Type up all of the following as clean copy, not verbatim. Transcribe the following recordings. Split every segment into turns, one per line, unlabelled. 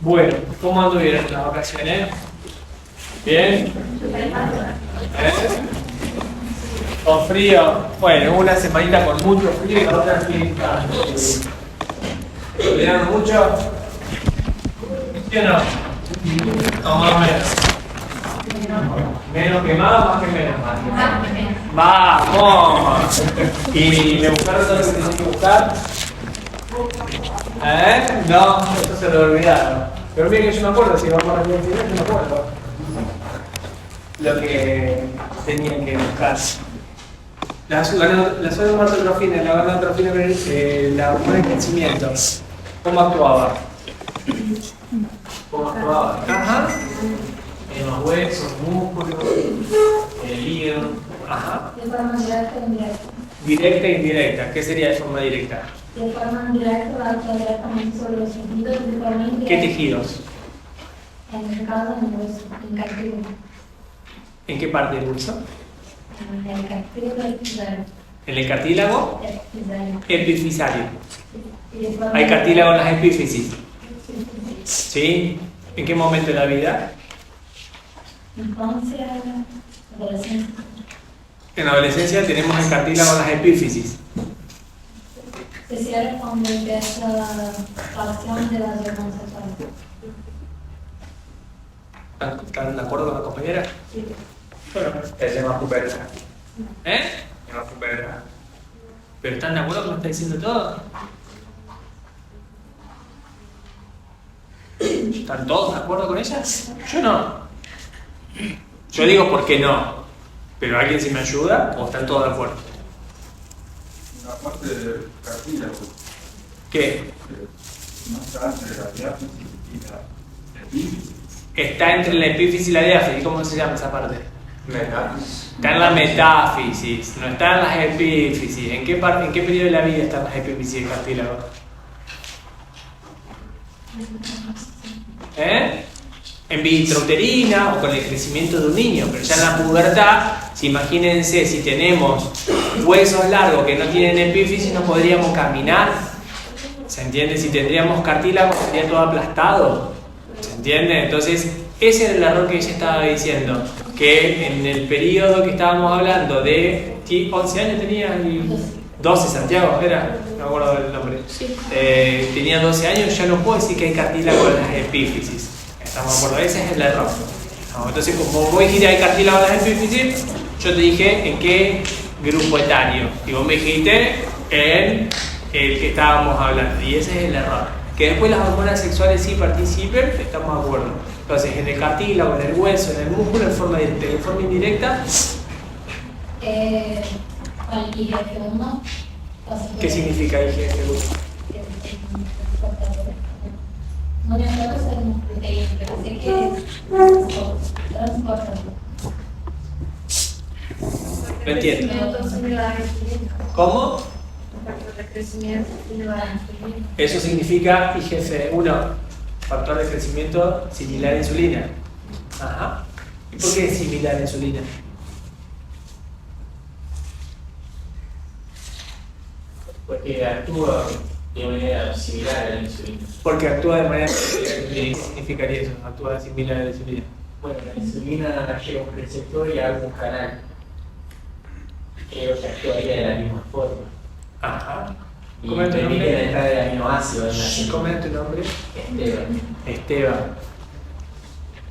Bueno, ¿cómo anduvieron las vacaciones? ¿Bien? ¿Con frío? Bueno, una semanita con mucho frío y la otra sin tanto. ¿Estudiaron mucho? ¿Sí o no? No, más o menos. ¿Menos que más que menos? ¡Vamos! ¿Y me buscaron todo lo que tenían que buscar? No, esto se lo olvidaron. Pero bien que yo me acuerdo, si vamos a la universidad, yo me acuerdo lo que tenían que buscar. La pseudomartotrofina, la gonadotrofina, la hormona de crecimiento. ¿Cómo actuaba? ¿Cómo actuaba? Ajá. En los huesos, músculos, el hígado. Ajá.
De forma directa e indirecta.
Directa e indirecta. ¿Qué sería de forma directa?
De forma indirecta va a actuar directamente sobre los tejidos, de forma indirecta.
¿Qué tejidos?
En el caso, en el hueso, en cartílago.
¿En qué parte del hueso?
En el cartílago epifisario.
¿En el cartílago? Epifisario. Hay
Hay
cartílago en las epífisis. ¿Sí? ¿En qué momento de la vida?
Infancia, adolescencia.
En la adolescencia tenemos el cartílago en las epífisis.
Se cierra cuando empieza la acción de las hormonas sexuales.
¿Están de acuerdo con la compañera?
Sí.
Bueno, se llama pubertad. ¿Eh? Se llama pubertad. ¿Pero están de acuerdo con lo que está diciendo todo? ¿Están todos de acuerdo con ellas? Yo no. Yo digo por qué no. ¿Pero alguien se me ayuda o están todos de acuerdo?
La parte del cartílago,
¿Qué?
no está entre la diáfisis y la epífisis.
Está entre la epífisis y la diáfisis. ¿Cómo se llama esa parte?
Metáfisis.
Está en la metáfisis, no está en las epífisis. ¿En qué periodo de la vida están las epífisis y el cartílago? En vida intrauterina o con el crecimiento de un niño, pero ya en la pubertad, imagínense, si tenemos huesos largos que no tienen epífisis, no podríamos caminar. ¿Se entiende? Si tendríamos cartílago, sería todo aplastado. ¿Se entiende? Entonces, ese era el error que ella estaba diciendo, que en el periodo que estábamos hablando de 11 años tenía, 12 Santiago, era, no me acuerdo del nombre, tenía 12 años, ya no puedo decir que hay cartílago en las epífisis. ¿Estamos de acuerdo? Ese es el error. No, entonces, como vos dijiste hay cartílago en las epífisis, yo te dije en qué grupo etario. Y vos me dijiste en el que estábamos hablando. Y ese es el error. Que después las hormonas sexuales sí participen, estamos de acuerdo. Entonces, en el cartílago, en el hueso, en el músculo, en forma directa, en forma indirecta.
Con IGF-1.
¿Qué significa IGF-1?
No me acuerdo si es una proteína, pero sé que transporta.
No entiendo. ¿Cómo?
Factor de crecimiento similar a insulina.
Eso significa IGF-1, factor de crecimiento similar a insulina. Ajá. ¿Y por qué es similar a insulina?
Porque actúa de manera similar a la insulina.
Porque actúa de manera similar a la insulina. ¿Qué significaría eso? Actúa similar a la insulina.
Bueno, la insulina lleva un receptor y algún canal que actuaría de la misma forma.
Ajá.
Y
¿Cómo es tu
permite la
nombre?
entrada de aminoácidos en la
¿Cómo es tu nombre?
Esteban.
Esteban.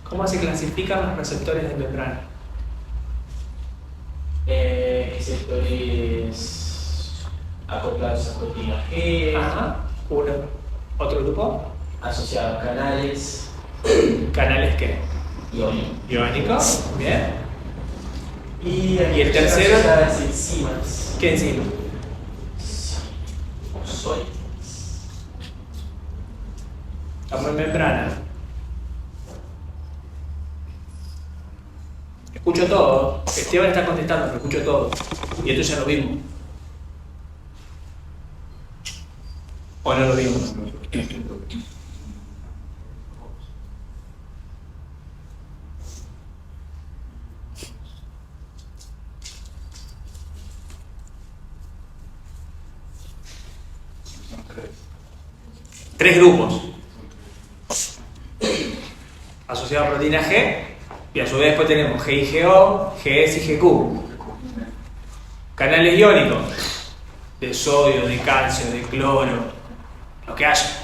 ¿Cómo se clasifican los receptores de membrana?
Receptores acoplados a proteína G,
Ajá. Uno. ¿Otro grupo?
asociados a canales
¿Canales qué?
iónicos.
Iónicos. Bien.
Y
el tercero?
las enzimas.
¿Qué enzima?
Soy.
Estamos en membrana. Escucho todo. Esteban está contestando, pero escucho todo. Y esto ya lo vimos. ¿O no lo vimos?
Son tres.
3 grupos. asociado a proteína G, y a su vez después tenemos GIGO, GS y GQ. Canales iónicos de sodio, de calcio, de cloro, lo que haya,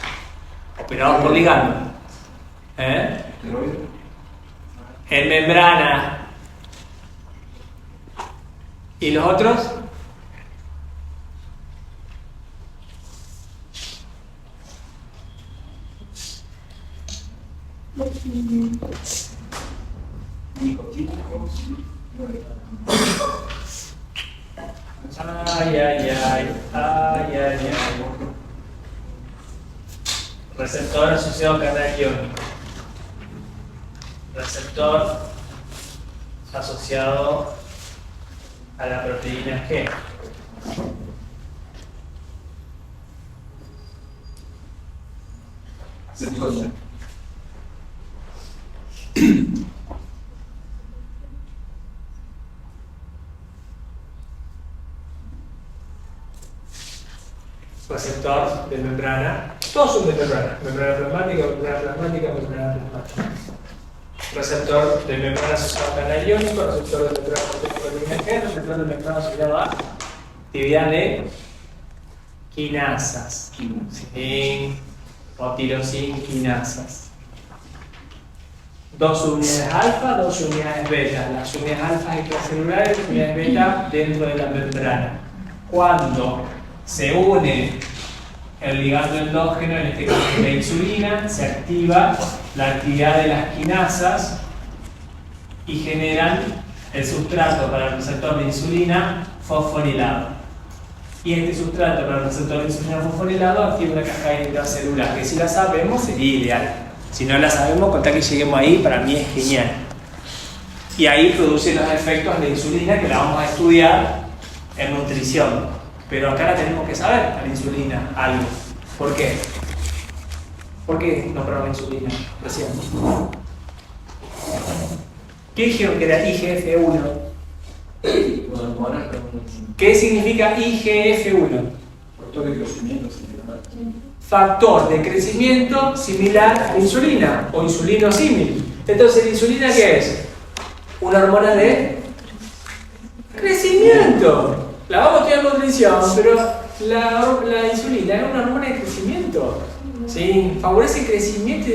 operados por ligando.
Esteroides.
En membrana. ¿Y los otros?
Nicotínicos.
Ay, ay, ay, ay, ay, ay. Receptor asociado a canal iónico. Receptor asociado a la proteína G.
Cetosa.
Receptor de membrana. Todos son de membrana. Membrana plasmática, membrana plasmática, membrana plasmática. Receptor de membrana asociado a canal iónico, receptor de membrana asociado a proteína G, receptor de membrana asociado a actividad de quinasas. Sí. O tirosin quinasas. Dos unidades alfa, dos unidades beta. Las unidades alfa extracelulares, las unidades beta dentro de la membrana. Cuando se une el ligando endógeno, en este caso la insulina, se activa la actividad de las quinasas y generan el sustrato para el receptor de insulina fosforilado. Y este sustrato para el receptor de insulina fosforilado activa una cascada intracelular, que si la sabemos sería ideal. Si no la sabemos, contar que lleguemos ahí, para mí es genial. Y ahí produce los efectos de la insulina, que la vamos a estudiar en nutrición. Pero acá la tenemos que saber, a la insulina, algo. ¿Por qué? ¿Por qué no probamos insulina recién? ¿Qué dijeron que era IGF-1? ¿Qué significa IGF-1?
Factor de crecimiento similar.
Factor de crecimiento similar a la insulina, o insulinosímil. Entonces, ¿la insulina qué es? Una hormona de crecimiento. La vamos a estudiar en nutrición, pero la insulina es una hormona de crecimiento. ¿Sí? Favorece el crecimiento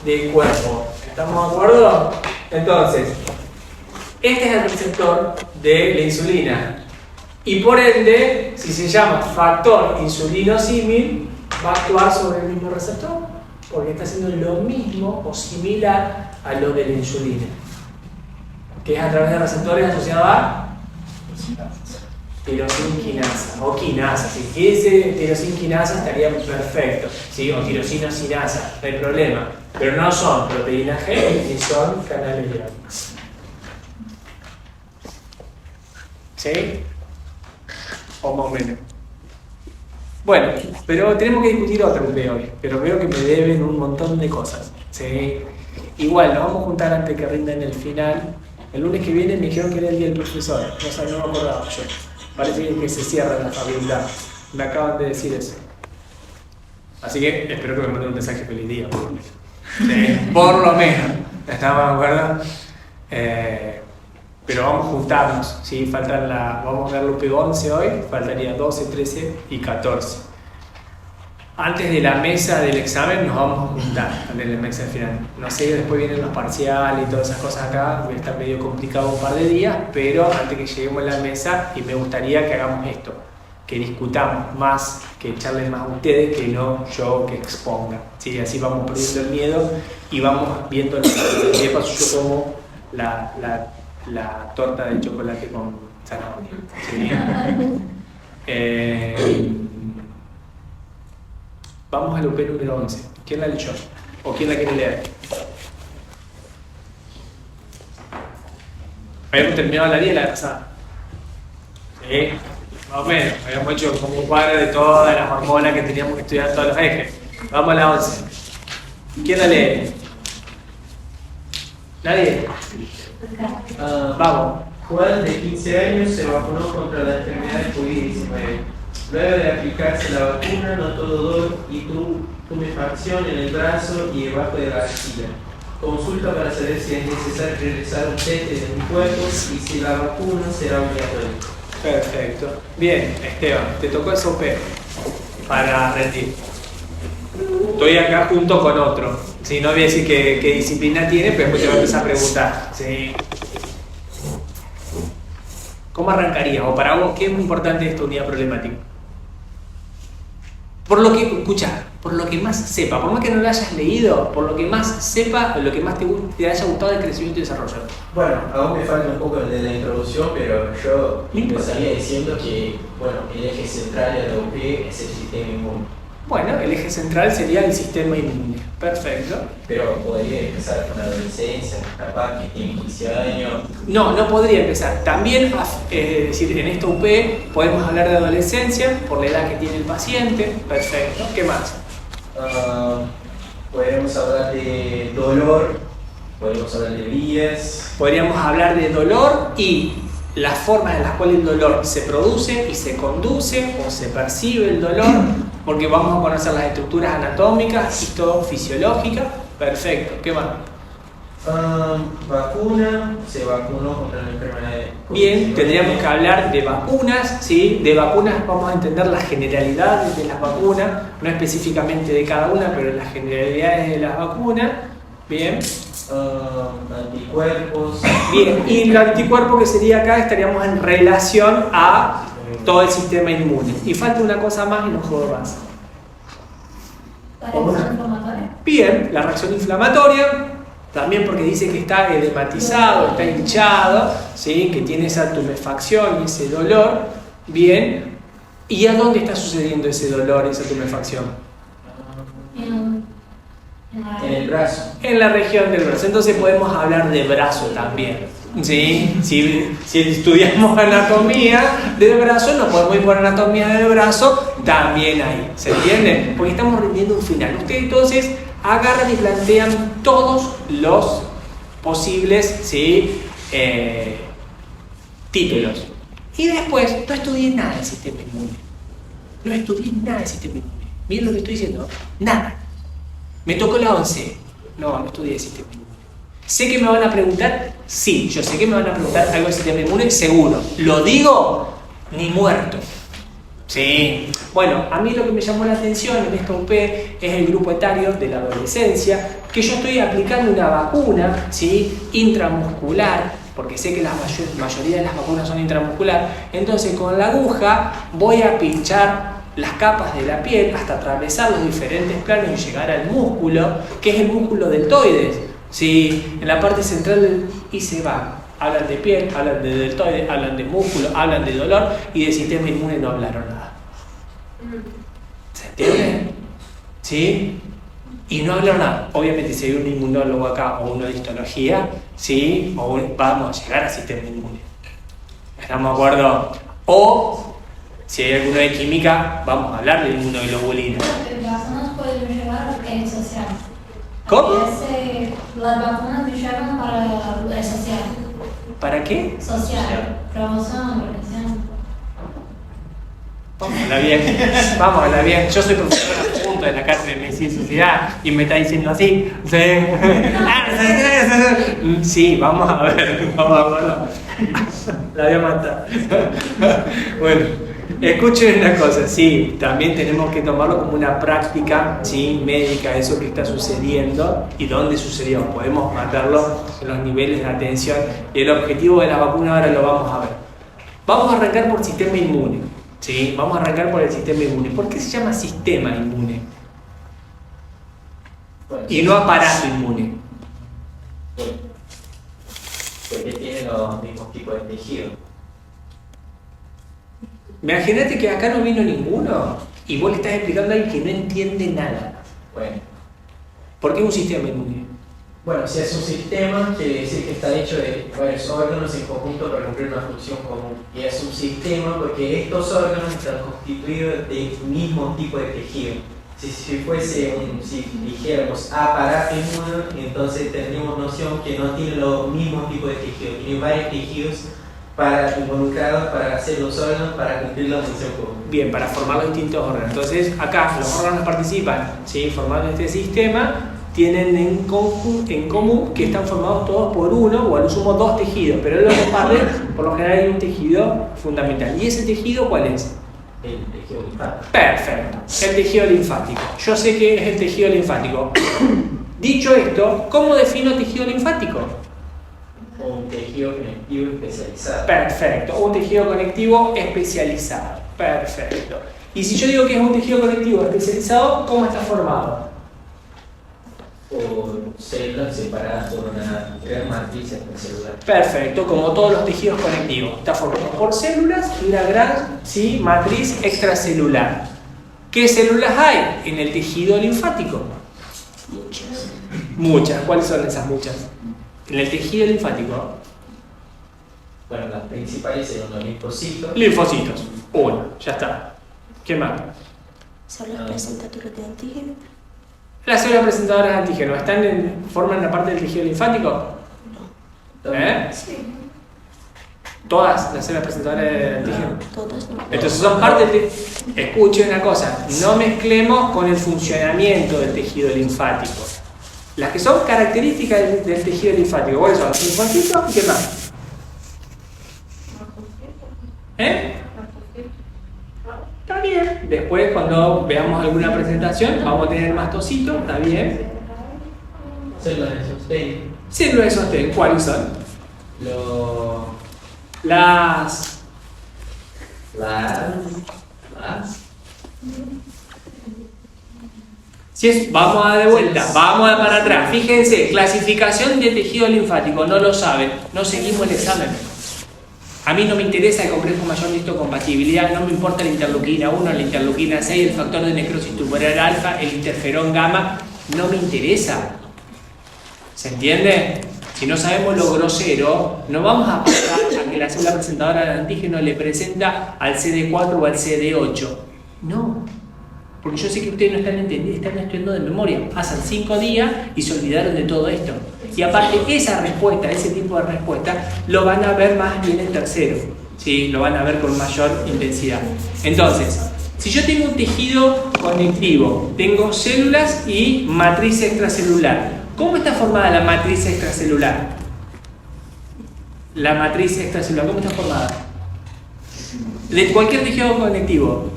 del cuerpo. ¿Estamos de acuerdo? Entonces, este es el receptor de la insulina. Y por ende, si se llama factor insulinosímil, va a actuar sobre el mismo receptor, porque está haciendo lo mismo o similar a lo de la insulina, que es a través de receptores asociados a tirosin quinasa o quinasa. Si quise tirosin quinasa estaría perfecto, ¿sí? O tirosina sinasa, no hay problema, pero no son proteína G ni son canales iónicos. ¿Sí? O más o menos. Bueno, pero tenemos que discutir otro de hoy, pero veo que me deben un montón de cosas, ¿sí? Igual, nos vamos a juntar antes que rindan el final. El lunes que viene me dijeron que era el día del profesor, no me acordaba yo. Parece que se cierra la facultad, me acaban de decir eso. Así que espero que me manden un mensaje feliz día, por lo menos. Sí, por lo menos, ¿estamos de acuerdo? Pero vamos a juntarnos, ¿sí? Vamos a ver Lupe 11 hoy, faltaría 12, 13 y 14. Antes de la mesa del examen nos vamos a juntar, antes de la mesa del final. No sé, después vienen los parciales y todas esas cosas acá, voy a estar medio complicado un par de días, pero antes que lleguemos a la mesa, y me gustaría que hagamos esto, que discutamos más, que charlen más ustedes, que no yo que exponga. ¿Sí? Así vamos perdiendo el miedo y vamos viendo el de paso yo como la torta de chocolate con zanahoria. ¿Sí? Vamos al UP número 11. ¿Quién la leyó? ¿O quién la quiere leer? Habíamos terminado la 10 la pasada. Sí, más o menos. Habíamos hecho como un cuadro de todas las hormonas que teníamos que estudiar en todos los ejes. Vamos a la 11. ¿Quién la lee? ¿Nadie? Vamos.
Juan, de 15 años, se vacunó contra la enfermedad COVID-19. Luego de aplicarse la vacuna, notó dolor y tumefacción en el brazo y debajo de la axila. Consulta para saber si es necesario realizar un test de anticuerpos y si la vacuna será obligatoria.
Perfecto. Bien, Esteban, te tocó SOP para rendir. Estoy acá junto con otro. Sí, no voy a decir qué disciplina tiene, pero después te voy a empezar a preguntar. Sí. ¿Cómo arrancaría? O para vos, ¿qué es muy importante de esta unidad problemática? Por lo que, escucha, por lo que más sepa, por más que no lo hayas leído, por lo que más sepa, lo que más te haya gustado del crecimiento y desarrollo.
Bueno, aún me falta un poco de la introducción, pero yo empezaría diciendo que, bueno, el eje central de la UP es el sistema inmune.
Bueno, el eje central sería el sistema inmune. Perfecto.
Pero podría empezar con la adolescencia, capaz que tiene 15 años.
No podría empezar. También, es decir, en esta UP podemos hablar de adolescencia por la edad que tiene el paciente. Perfecto. ¿Qué más?
Podemos hablar de dolor, podemos hablar de vías.
Podríamos hablar de dolor y las formas en las cuales el dolor se produce y se conduce o se percibe el dolor, porque vamos a conocer las estructuras anatómicas, histofisiológicas. Perfecto. ¿Qué más?
Vacuna, se vacunó contra la enfermedad de COVID.
Bien, tendríamos que hablar de vacunas, ¿sí? De vacunas vamos a entender las generalidades de las vacunas, no específicamente de cada una, pero las generalidades de las vacunas. Bien.
Anticuerpos.
Bien, y el anticuerpo que sería acá estaríamos en relación a todo el sistema inmune. Y falta una cosa más y no jodo más.
¿La reacción inflamatoria?
Bien, la reacción inflamatoria, también porque dice que está edematizado, está hinchado, ¿sí? Que tiene esa tumefacción y ese dolor. Bien, ¿y a dónde está sucediendo ese dolor y esa tumefacción?
En el brazo.
En la región del brazo. Entonces podemos hablar de brazo también. ¿Sí? Si estudiamos anatomía del brazo, nos podemos ir por anatomía del brazo también ahí. ¿Se entiende? Porque estamos rindiendo un final. Ustedes entonces agarran y plantean todos los posibles, ¿sí? Títulos. Y después no estudié nada del sistema inmune. No estudié nada del sistema inmune. Miren lo que estoy diciendo. Nada. Me tocó la 11. No estudié el sistema inmune. ¿Sé que me van a preguntar? Sí, yo sé que me van a preguntar algo del sistema inmune, seguro. ¿Lo digo? Ni muerto. Sí. Bueno, a mí lo que me llamó la atención en esta UP es el grupo etario de la adolescencia, que yo estoy aplicando una vacuna, ¿sí? Intramuscular, porque sé que la mayoría de las vacunas son intramuscular. Entonces con la aguja voy a pinchar las capas de la piel hasta atravesar los diferentes planos y llegar al músculo, que es el músculo deltoides. Sí, en la parte central y se va. Hablan de piel, hablan de deltoides, hablan de músculo, hablan de dolor y de sistema inmune no hablaron nada. ¿Se entiende? ¿Sí? Y no hablaron nada. Obviamente si hay un inmunólogo acá o uno de histología, ¿sí? Vamos a llegar al sistema inmune. ¿Estamos de acuerdo? O si hay alguno de química, vamos a hablar de inmunoglobulina.
Las vacunas pueden llevar el social.
¿Cómo?
Las vacunas me llevan para el social.
¿Para qué?
Social. Promoción, prevención.
Vamos a hablar bien. Vamos a hablar bien. Yo soy profesora adjunta de la cátedra de Medicina y Sociedad y me está diciendo así. Sí, vamos a ver. Vamos a verlo. La voy a matar. Bueno. Escuchen una cosa, sí, también tenemos que tomarlo como una práctica, ¿sí? Médica, eso que está sucediendo y dónde sucedió. Podemos matarlo en los niveles de atención y el objetivo de la vacuna ahora lo vamos a ver. Vamos a arrancar por sistema inmune, ¿sí? Vamos a arrancar por el sistema inmune. ¿Por qué se llama sistema inmune? Y no aparato inmune.
Porque tiene los mismos tipos de tejido.
Imagínate que acá no vino ninguno y vos le estás explicando a alguien que no entiende nada.
Bueno.
¿Por qué un sistema inmune?
Bueno, si es un sistema, quiere decir que está hecho de varios órganos en conjunto para cumplir una función común. Y es un sistema porque estos órganos están constituidos del mismo tipo de tejido. Si dijéramos aparato inmune, entonces tendríamos noción que no tiene los mismos tipos de tejido, tiene varios tejidos involucrados para hacer los órganos para cumplir la función común.
Bien, para formar los distintos órganos. Entonces, acá los órganos participan, ¿sí? Formando este sistema, tienen en común que están formados todos por uno o a lo sumo dos tejidos, pero en los partes por lo general hay un tejido fundamental. ¿Y ese tejido cuál es?
El tejido linfático.
Perfecto, el tejido linfático. Yo sé que es el tejido linfático. Dicho esto, ¿cómo defino tejido linfático?
Un tejido conectivo especializado.
Perfecto, un tejido conectivo especializado. Perfecto. Y si yo digo que es un tejido conectivo especializado, ¿cómo está formado?
Por células separadas por una gran matriz extracelular.
Perfecto, como todos los tejidos conectivos. Está formado por células y una gran matriz extracelular. ¿Qué células hay en el tejido linfático? Muchas. ¿Cuáles son esas muchas? En el tejido linfático.
Bueno, las principales son los linfocitos.
Linfocitos. Uno, ya está. ¿Qué más?
Son los presentadoras de antígeno.
Las células presentadoras de antígeno, ¿forman la parte del tejido linfático? ¿Eh?
Sí.
Todas las células presentadoras de antígeno.
Todas no.
Entonces son parte del Escuchen una cosa, no mezclemos con el funcionamiento del tejido linfático. Las que son características del tejido linfático, ¿cuáles son? Los linfocitos y qué más. ¿Eh? Está bien. Después, cuando veamos alguna presentación, vamos a tener mastocitos, está bien.
Células de sostén.
Células de sostén, ¿cuáles son? Las. Vamos a dar de vuelta, vamos a para atrás. Fíjense, clasificación de tejido linfático, no lo saben, no seguimos el examen. A mí no me interesa el complejo mayor de histocompatibilidad, no me importa la interleuquina 1, la interleuquina 6, el factor de necrosis tumoral alfa, el interferón gamma, no me interesa. ¿Se entiende? Si no sabemos lo grosero, no vamos a pasar a que la célula presentadora de antígeno le presenta al CD4 o al CD8. No, porque yo sé que ustedes no están entendiendo, están estudiando de memoria. Pasan 5 días y se olvidaron de todo esto. Y aparte, esa respuesta, ese tipo de respuesta, lo van a ver más bien en tercero. ¿Sí? Lo van a ver con mayor intensidad. Entonces, si yo tengo un tejido conectivo, tengo células y matriz extracelular. ¿Cómo está formada la matriz extracelular? La matriz extracelular, ¿cómo está formada? De cualquier tejido conectivo.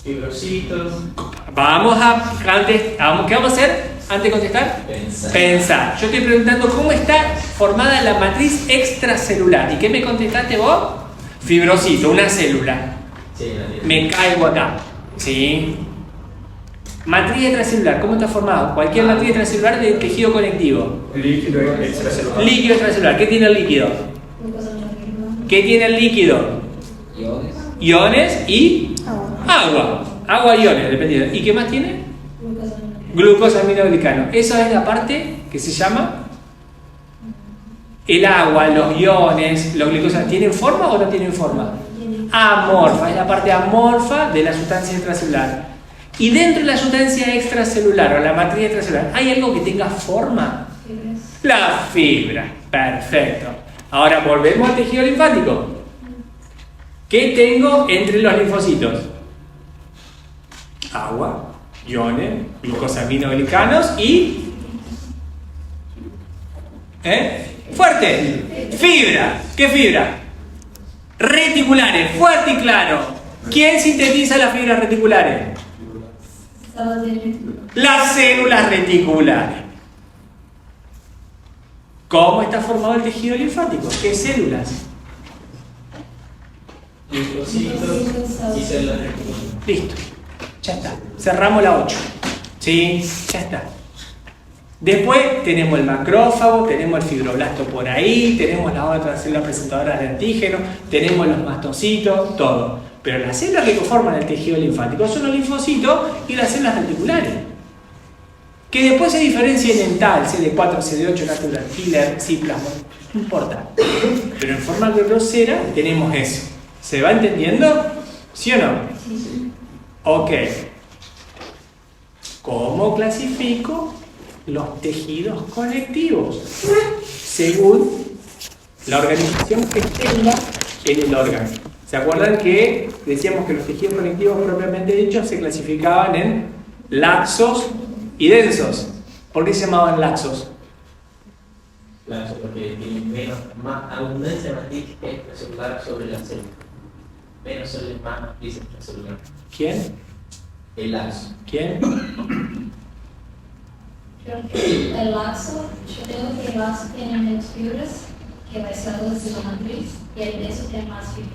Fibrocitos.
¿Qué vamos a hacer antes de contestar? Pensar. Yo estoy preguntando cómo está formada la matriz extracelular. ¿Y qué me contestaste vos? Fibrocito, una célula.
Sí,
Me caigo acá. ¿Sí? Matriz extracelular, ¿cómo está formado? Cualquier matriz extracelular de tejido conectivo.
Líquido extracelular.
Líquido extracelular. ¿Qué tiene el líquido? ¿Qué tiene el líquido?
Iones.
Iones y agua. Agua y iones, dependiendo. ¿Y qué más tiene? Glucosaminoglicano. Esa es la parte que se llama el agua, los iones, los glucosaminos. ¿Tienen forma o no tienen forma? Amorfa, es la parte amorfa de la sustancia extracelular. Y dentro de la sustancia extracelular o la matriz extracelular, ¿hay algo que tenga forma? La fibra. Perfecto. Ahora volvemos al tejido linfático. ¿Qué tengo entre los linfocitos? Agua, iones, glucosaminoglicanos y... ¡fuerte! Fibra. ¿Qué fibra? Reticulares, fuerte y claro. ¿Quién sintetiza las fibras reticulares? Las células reticulares. ¿Cómo está formado el tejido linfático? ¿Qué células?
Linfocitos y células reticulares.
Listo. Ya está. Cerramos la 8. ¿Sí? Ya está. Después tenemos el macrófago, tenemos el fibroblasto por ahí, tenemos las otras células presentadoras de antígeno, tenemos los mastocitos, todo. Pero las células que conforman el tejido linfático son los linfocitos y las células reticulares. Que después se diferencian en tal, CD4, CD8, natural killer, citoplasma, no importa. Pero en forma grosera tenemos eso. ¿Se va entendiendo? ¿Sí o no?
Sí.
Ok. ¿Cómo clasifico los tejidos conectivos? Según la organización que tenga en el órgano. ¿Se acuerdan que decíamos que los tejidos conectivos propiamente dichos se clasificaban en laxos y densos. ¿Por qué se llamaban laxos?
Laxo, porque tiene menos, más abundancia matriz extracelular sobre la célula. Menos células, más matriz extracelular.
¿Quién?
El laxo.
¿Quién?
Creo que el laxo, yo tengo que el laxo tiene menos fibras que las células de la matriz y el denso tiene más fibras.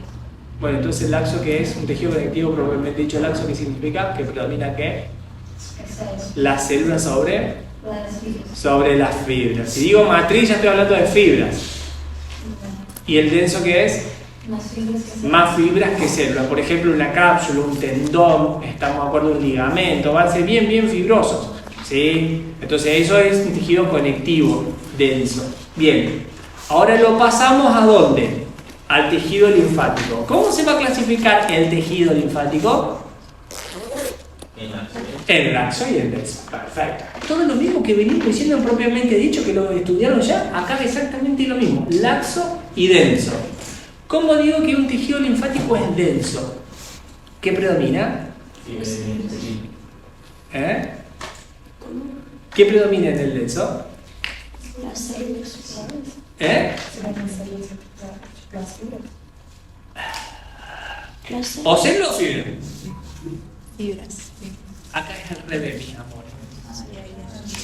Bueno, entonces el laxo, que es un tejido conectivo, propiamente dicho laxo, ¿qué significa? Que predomina ¿qué?
Esa es
Las células sobre
las fibras.
las fibras. Si digo matriz, ya estoy hablando de fibras. ¿Y el denso qué es?
Más fibras que células.
Más fibras que células. Por ejemplo, una cápsula, un tendón, estamos de acuerdo, un ligamento, van a ser bien, bien fibrosos. ¿Sí? Entonces eso es un tejido conectivo, denso. Bien, ahora lo pasamos ¿a dónde? Al tejido linfático. ¿Cómo se va a clasificar el tejido linfático? El laxo y el denso. Perfecto. Todo lo mismo que venimos diciendo propiamente dicho, que lo estudiaron ya, acá es exactamente lo mismo. Laxo y denso. ¿Cómo digo que un tejido linfático es denso? ¿Qué predomina? ¿Eh? ¿Qué predomina en el denso?
Las células.
¿Eh?
Las células.
¿O células o fibras?
Fibras.
Acá es al revés, mi amor.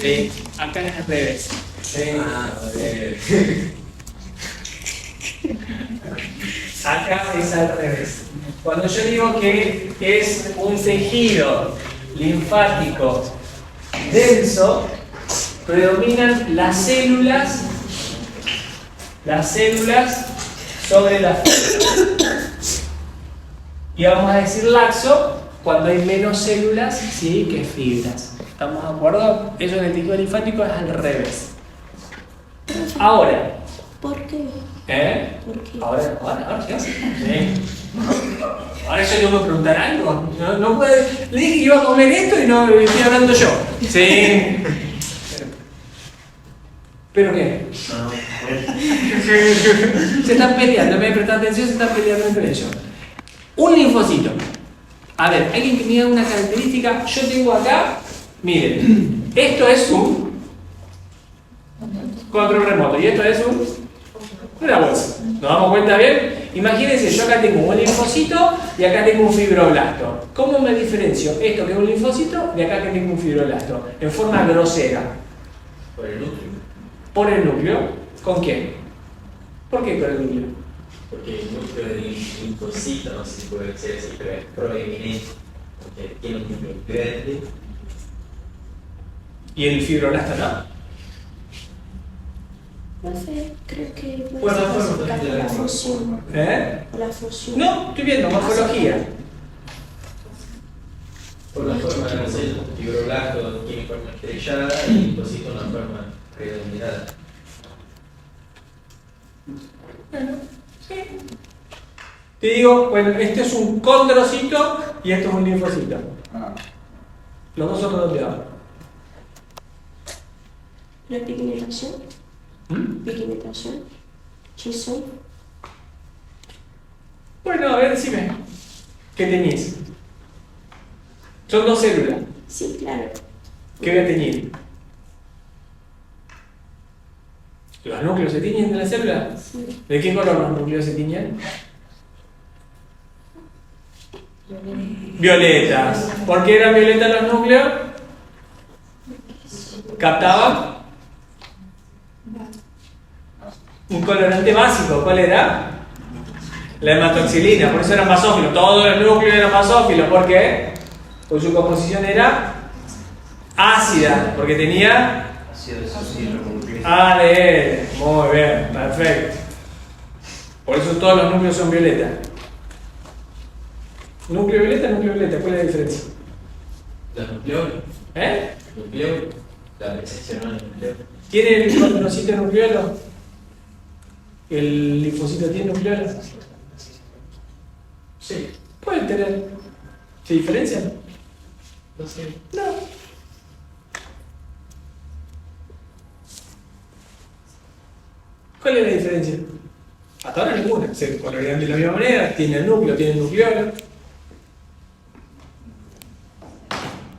Sí, acá es al revés. Acá es al revés. Cuando yo digo que es un tejido linfático denso, predominan las células sobre las fibras. Y vamos a decir laxo cuando hay menos células, sí, que fibras. ¿Estamos de acuerdo? Eso en el tejido linfático es al revés. Ahora,
¿Por qué?
¿eh?
¿Por qué?
Ahora, ¿qué hace? Sí. Ahora yo tengo que preguntar algo. No puede. Le dije que iba a comer esto y no estoy hablando yo. Sí. ¿Pero qué? Se están peleando, me prestan atención, se están peleando entre ellos. Un linfocito. A ver, alguien que me diga una característica. Yo tengo acá, miren, esto es un control remoto y esto es una bolsa. ¿Nos damos cuenta bien? Imagínense, yo acá tengo un linfocito y acá tengo un fibroblasto. ¿Cómo me diferencio esto que es un linfocito de acá que tengo un fibroblasto? En forma grosera.
Por el núcleo.
¿Por el núcleo? ¿Con quién? ¿Por qué con el núcleo?
Porque el núcleo del linfocito, no sé si puede ser así, pero es proeminente. Porque tiene un núcleo grande.
¿Y el fibroblasto no?
No sé, creo que puede
Bueno,
ser
bueno,
acerca de la función.
¿Eh?
O la función.
No, estoy viendo morfología.
Por la forma de la célula, el fibroblasto tiene forma estrellada y el linfocito una forma redondeada.
Bueno, sí. Te digo, bueno, este es un condrocito y esto es un linfocito. Los dos son redondeados.
La pigmentación. Pigmentación. Chisón.
Bueno, a ver, decime. ¿Qué teñís? Son dos células.
Sí, claro.
¿Qué voy a teñir? ¿Los núcleos se tiñen de la célula?
Sí.
¿De qué color los núcleos se tiñen? Violetas. ¿Por qué eran violetas los núcleos? ¿Captaban? Un colorante básico, ¿cuál era? La hematoxilina, por eso eran basófilos. Todos los núcleos eran basófilos, ¿por qué? Porque su composición era ácida, porque tenía ADN. Muy bien, perfecto. Por eso todos los núcleos son violetas. ¿Núcleo violeta, núcleo violeta? ¿Cuál es la diferencia?
Los nucleolos.
¿Eh?
Nucleolos. La percepción del nucleolo.
¿Tiene el condrocito nucleolo? ¿El linfocito tiene nucleolo?
Sí.
Pueden tener. ¿Se diferencian?
No sé.
No. ¿Cuál es la diferencia? Hasta ahora ninguna. Se colorean de la misma manera, tiene el núcleo, tiene el nucleolo.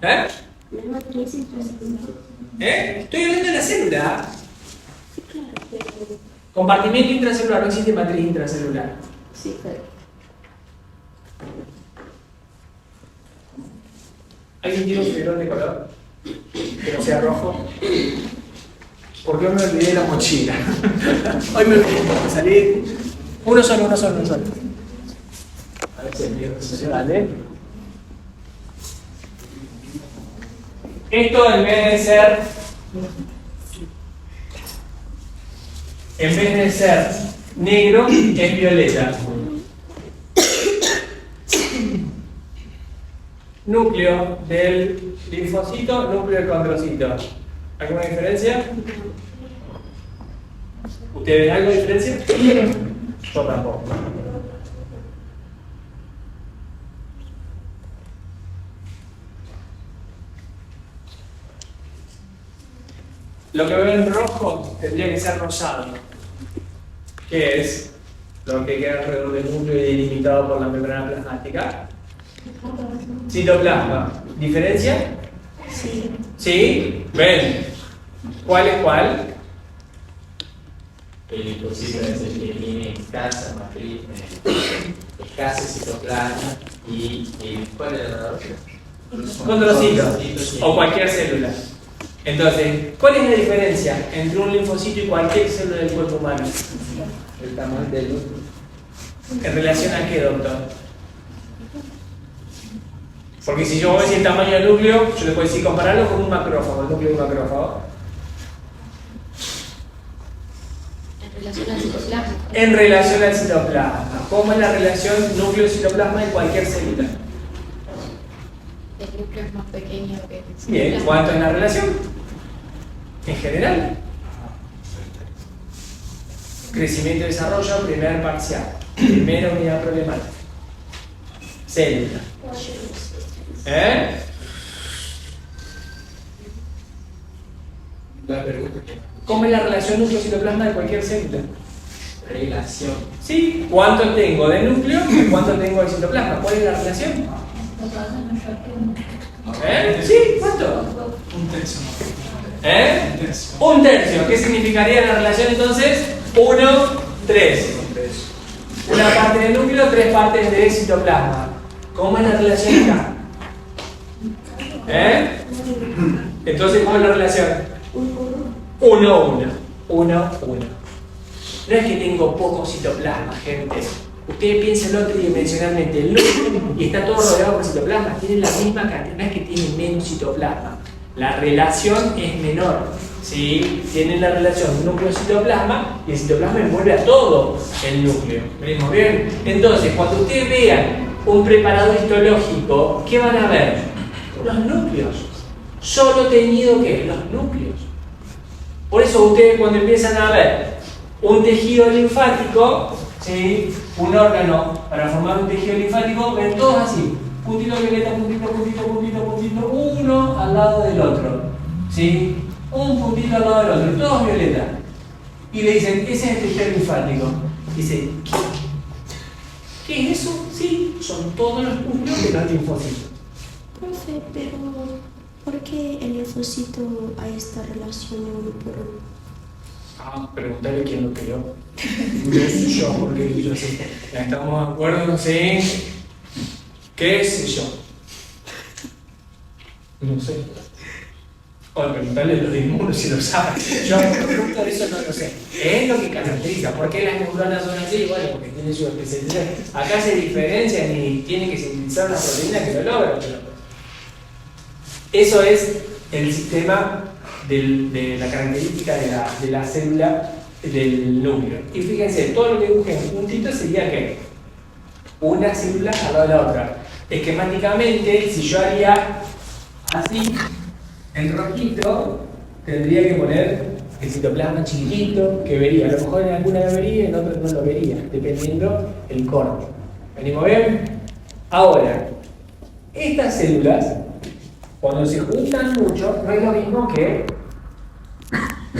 ¿Eh?
La matriz intracelular.
Estoy hablando de la célula.
Sí, claro, pero...
Compartimiento intracelular, no existe matriz intracelular.
Sí, pero...
¿Alguien tiene un fibrón de color? Que no sea rojo. ¿Por qué me olvidé de la mochila? Hoy me olvidé de salir. Uno solo.
A ver si el mío se
Vale. Esto en vez de ser negro, es violeta. Núcleo del linfocito, núcleo del condrocito. ¿Alguna diferencia? ¿Ustedes ven algo de diferencia? Yo tampoco. Lo que veo en rojo tendría que ser rosado, que es lo que queda alrededor del núcleo y delimitado por la membrana plasmática. Citoplasma. ¿Diferencia?
Sí.
¿Sí? ¿Ven? ¿Cuál es cuál?
El linfocito es el que tiene escasa matriz, escasa citoplasma y ¿cuál es la otra?
Condrocito o cualquier célula. Entonces, ¿cuál es la diferencia entre un linfocito y cualquier célula del cuerpo humano?
El tamaño del núcleo.
¿En relación a qué, doctor? Porque si yo voy a decir el tamaño del núcleo, yo le puedo decir compararlo con un macrófago, el núcleo de un macrófago.
En relación al citoplasma.
En relación al citoplasma. ¿Cómo es la relación núcleo-citoplasma en cualquier célula?
El núcleo es más pequeño que el
Bien,
citoplasma.
¿cuánto es la relación? En general. Crecimiento y desarrollo, primer parcial. Primera unidad problemática. Célula.
La pregunta es
¿Cómo es la relación núcleo-citoplasma de cualquier célula?
relación.
¿Sí? ¿Cuánto tengo de núcleo y cuánto tengo de citoplasma? ¿Cuál es la relación?
Los dos es mejor que uno.
Sí, ¿cuánto?
Un tercio.
¿Eh?
Un tercio.
Un tercio. ¿Qué significaría la relación entonces? 1, 3. Una parte del núcleo, 3 partes de citoplasma. ¿Cómo es la relación acá? Entonces, ¿cómo es la relación? 1, 1. 1, 1. No es que tengo poco citoplasma, gente. Ustedes piénsenlo tridimensionalmente. El núcleo y está todo rodeado por citoplasma. Tienen la misma cantidad, no es que tienen menos citoplasma. La relación es menor. ¿Sí? Tienen la relación núcleo-citoplasma y el citoplasma envuelve a todo el núcleo. ¿Venimos bien? Entonces, cuando ustedes vean un preparado histológico, ¿qué van a ver? Los núcleos. Solo teñido, ¿qué? Los núcleos. Por eso ustedes cuando empiezan a ver un tejido linfático, ¿sí? Un órgano para formar un tejido linfático, ven todos así, puntito violeta, puntito, uno al lado del otro, ¿sí? Un puntito al lado del otro, todos violeta. Y le dicen, ese es el tejido linfático. Dice, ¿qué es eso? Sí, son todos los núcleos de los linfocitos.
Profe, pero ¿por qué el linfocito hay esta relación de uno por uno?
Preguntarle quién lo creó. Yo, porque yo sé. Ya estamos de acuerdo, no sé. ¿Qué sé yo? No sé. O preguntarle a los inmunos si lo saben. Yo, producto de eso, no lo sé. Es lo que caracteriza. ¿Por qué las neuronas son así? Bueno, porque tienen su especialidad. Acá se diferencian y tienen que sintetizar una proteína que lo logran. Pero eso es el sistema de la característica de la célula del núcleo. Y fíjense, todo lo que dibujé en puntito sería que una célula al lado de la otra. Esquemáticamente, si yo haría así, en rojito, tendría que poner el citoplasma chiquitito, que vería. A lo mejor en alguna lo vería y en otra no lo vería, dependiendo el corte. ¿Venimos bien? Ahora, estas células, cuando se juntan mucho, no es lo mismo que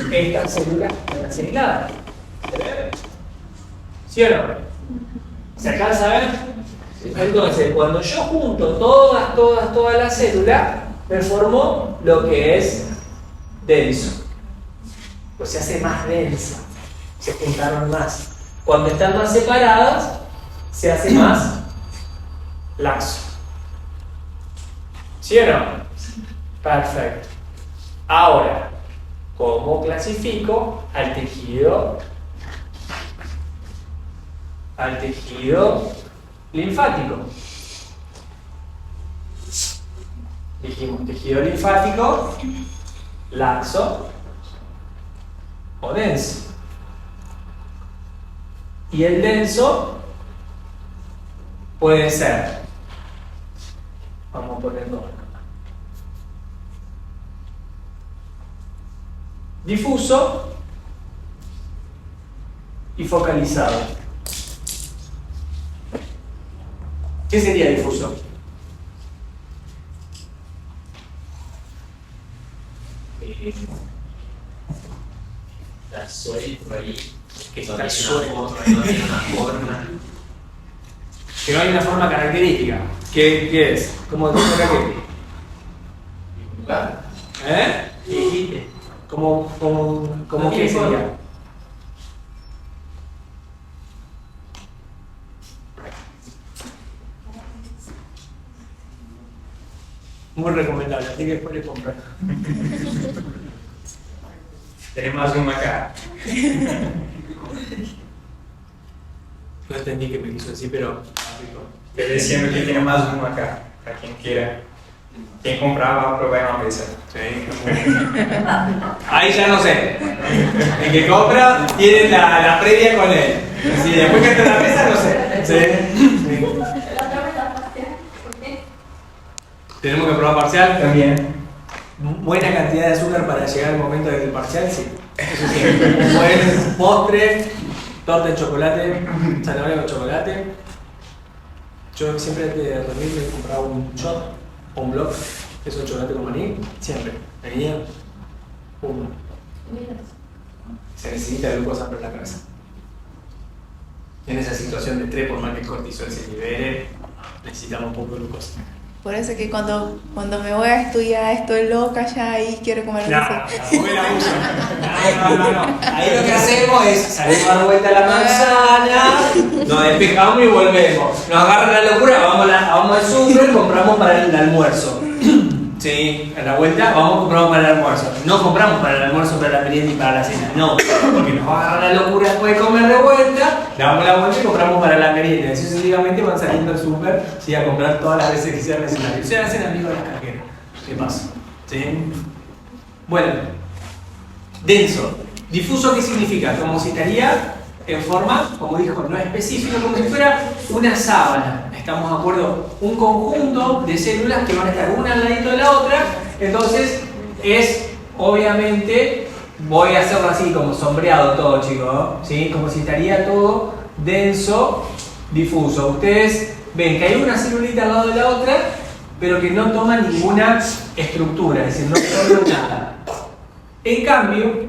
estas células aisladas. ¿Se ve? ¿Sí o no? ¿Se alcanza a ver? Entonces, cuando yo junto todas las células, me formó lo que es denso. Pues se hace más densa, se juntaron más. Cuando están más separadas, se hace más laxo. ¿Sí o no? Perfecto. Ahora, ¿cómo clasifico al tejido linfático? Dijimos tejido linfático, laxo o denso. Y el denso puede ser, vamos a ponerlo acá, difuso y focalizado. ¿Qué sería difuso?
La suelto ahí,
Que
no
está
tiene
suelto.
una forma, no tiene una forma.
Que no hay una forma característica. ¿Qué es? ¿Cómo es característica? ¿Eh?
Dijiste.
¿Cómo
No
qué
tiene
sería?
forma.
Muy recomendable, así que después le compras.
Tenemos un acá.
No entendí qué me quiso decir, pero...
Estoy diciendo que tiene más uno acá, para quien quiera. Quien compraba, probar una mesa.
Ahí ya no sé. El que compra tiene la previa con él. Si después que está en la mesa, no sé. Sí.
La otra vez la pasé. ¿Por qué?
Tenemos que probar parcial.
También.
Buena cantidad de azúcar para llegar al momento del parcial, sí. Eso sí. Un buen postre, torta de chocolate, zanahoria con chocolate. Yo siempre antes de dormir me compraba un shot o un block, eso de chocolate con maní, siempre. Venía uno. Se necesita glucosa para la cabeza. En esa situación de estrés, por más que el cortisol se libere, necesitamos un poco de glucosa.
Por eso que cuando me voy a estudiar estoy loca ya y quiero comer
No,
dulce.
comer abuso. No. Ahí lo que hacemos es salir a dar vuelta a la manzana, nos despejamos y volvemos. Nos agarra la locura, vamos al súper, compramos para el almuerzo. Sí, a la vuelta compramos para el almuerzo. No compramos para el almuerzo, para la merienda y para la cena. No, porque nos va a agarrar la locura después de comer de vuelta, damos la vuelta y compramos para la merienda. Así sucesivamente van saliendo al súper, ¿sí? A comprar todas las veces que sea necesario. Se hacen amigos de las cajeras. ¿Qué pasa? ¿Sí? Bueno, denso. Difuso, ¿qué significa? Como si estaría en forma, como dijo, no específica, como si fuera una sábana. ¿Estamos de acuerdo? Un conjunto de células que van a estar una al ladito de la otra. Entonces, es obviamente, voy a hacerlo así, como sombreado todo, chicos, ¿sí? Como si estaría todo denso, difuso. Ustedes ven que hay una celulita al lado de la otra, pero que no toma ninguna estructura, es decir, no toma nada. En cambio,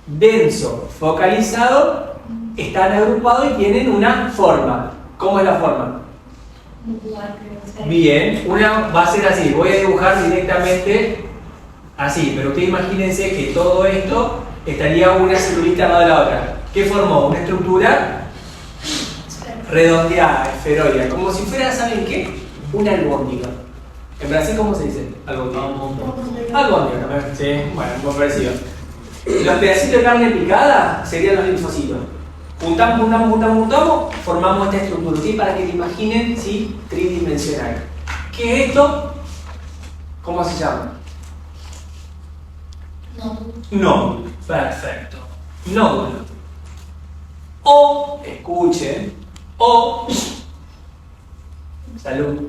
denso, focalizado, están agrupados y tienen una forma. ¿Cómo es la forma? Bien, una va a ser así, voy a dibujar directamente así, pero ustedes imagínense que todo esto estaría una celulita al lado de la otra. ¿Qué formó? Una estructura redondeada, esferoidal, como si fuera, ¿saben qué? Una albóndiga. En Brasil, ¿cómo se dice? Albóndiga. Albóndiga, sí, bueno, muy parecido. Los pedacitos de carne picada serían los linfocitos. Juntamos, formamos esta estructura, ¿sí? Para que te imaginen, ¿sí? Tridimensional. ¿Qué es esto? ¿Cómo se llama? Nódulo. Perfecto. Nódulo. O, escuchen, o, salud,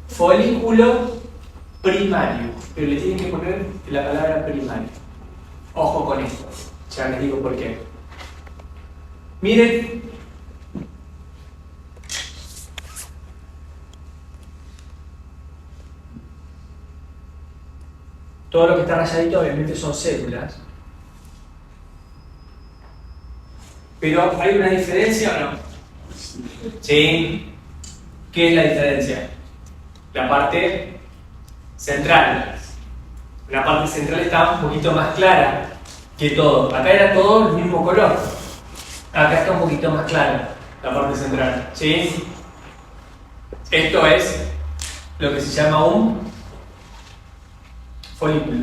folículo primario. Pero le tienen que poner la palabra primario. Ojo con esto, ya les digo por qué. Miren, todo lo que está rayadito obviamente son células. Pero ¿hay una diferencia o no? Sí. ¿Qué es la diferencia? La parte central. La parte central está un poquito más clara que todo. Acá era todo el mismo color. Acá está un poquito más clara la parte central. ¿Sí? Esto es lo que se llama un folículo.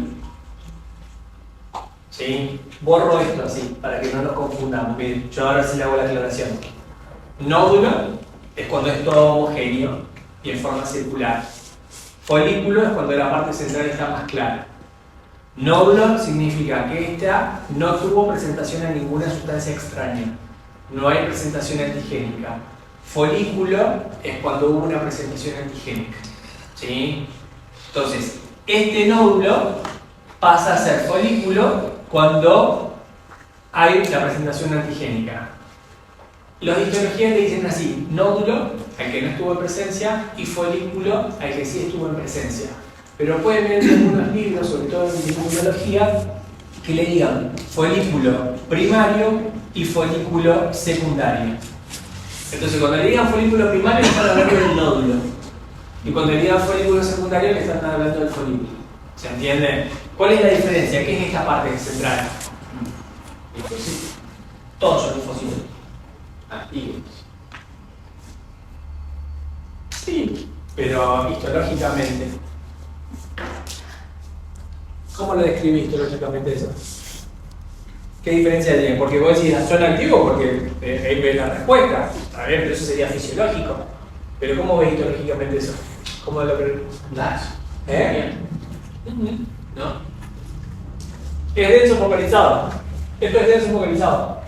¿Sí? Borro esto así, para que no nos confundamos. Miren, yo ahora sí le hago la aclaración. Nódulo es cuando es todo homogéneo y en forma circular. Folículo es cuando la parte central está más clara. Nódulo significa que esta no tuvo presentación a ninguna sustancia extraña. No hay presentación antigénica. Folículo es cuando hubo una presentación antigénica. ¿Sí? Entonces, este nódulo pasa a ser folículo cuando hay la presentación antigénica. Los de histología le dicen así: nódulo al que no estuvo en presencia y folículo al que sí estuvo en presencia. Pero pueden ver en algunos libros, sobre todo en inmunología, que le digan folículo primario y folículo secundario. Entonces, cuando le digan folículo primario, están hablando del nódulo. Y cuando le digan folículo secundario, le están hablando del folículo. ¿Se entiende? ¿Cuál es la diferencia? ¿Qué es esta parte central? Linfocitos. Todos son linfocitos. Activos. Sí, pero histológicamente. ¿Cómo lo describís histológicamente eso? ¿Qué diferencia tiene? Porque vos decís, son activos porque ahí ves la respuesta. A ver, pero eso sería fisiológico. Pero ¿cómo ves histológicamente eso? ¿Cómo lo
Dash.
¿No? Es denso focalizado. Esto es denso focalizado.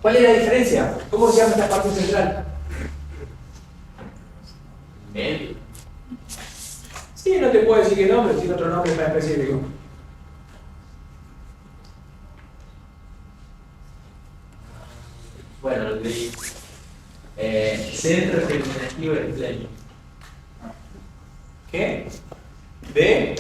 ¿Cuál es la diferencia? ¿Cómo se llama esta parte central?
Medio.
Sí, no te puedo decir qué nombre, tiene otro nombre más específico.
Bueno, lo leí. Centro germinativo del esplenio.
¿Qué? ¿De?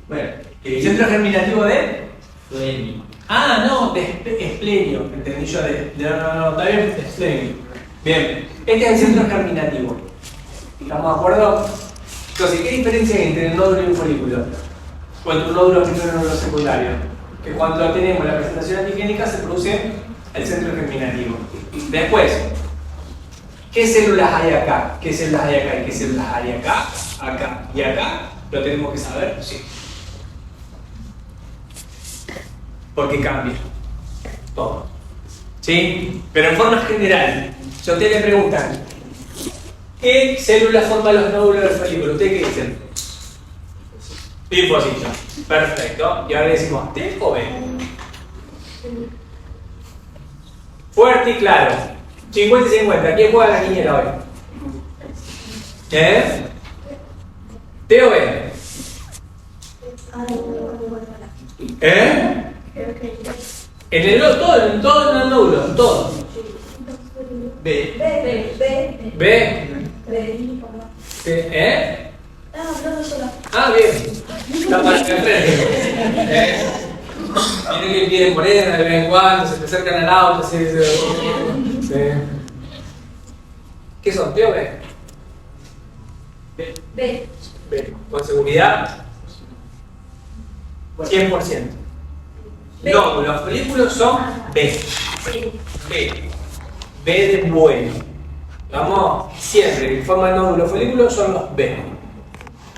Bueno,
¿Centro germinativo de?
esplenio.
Ah, no, de esplenio. Entendí yo de. No, está bien, esplenio. Bien, este es el centro germinativo. ¿Estamos de acuerdo? Entonces, ¿qué diferencia hay entre el nódulo y un folículo? O entre un nódulo primario y un nódulo secundario. Que cuando tenemos la presentación antigénica se produce el centro germinativo. Después, ¿qué células hay acá? ¿Qué células hay acá? ¿Y qué células hay acá? Acá y acá. ¿Lo tenemos que saber? Sí. Porque cambia todo. ¿Sí? Pero en forma general, si a usted le preguntan ¿qué células forman los nódulos del folículo? ¿Usted qué dicen? Linfocitos. Perfecto. Y ahora le decimos ¿T o B? Fuerte y claro. 50 y 50. ¿Quién juega la niñera hoy? ¿T o B? En todo el nódulo, todo.
B.
B. Ah, bien. La parte de frente. Tiene que pide morena de vez en cuando, se te acercan al auto, así. Sí. ¿Qué son? ¿T o B? B. ¿Con seguridad? 100%. No, los folículos son B. B de bueno. Vamos, siempre, en forma de nódulo folículo son los B.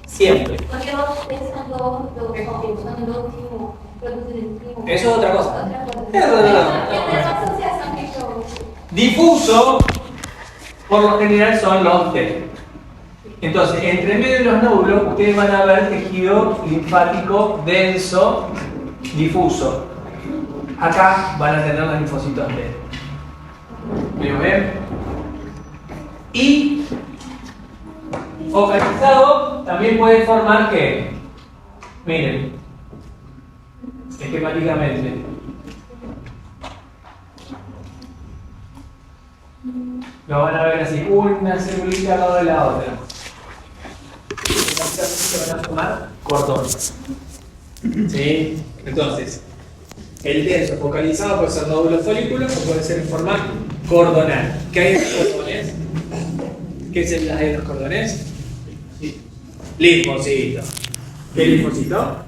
Siempre.
Porque los son los últimos.
Eso es otra cosa.
No.
Difuso, por lo general, son los T. Entonces, entre medio de los nódulos, ustedes van a ver tejido linfático denso, difuso. Acá van a tener los linfocitos T. ¿Me ven? Y focalizado también puede formar que, miren, esquemáticamente, lo van a ver así, una celulita al lado de la otra. Se van a formar cordones. ¿Sí? Entonces, el denso focalizado puede ser nódulo folículo o puede ser en forma cordonal. ¿Qué hay en el cordonal? cordones? ¿Qué células hay en los cordones? Linfocito. ¿Qué linfocito?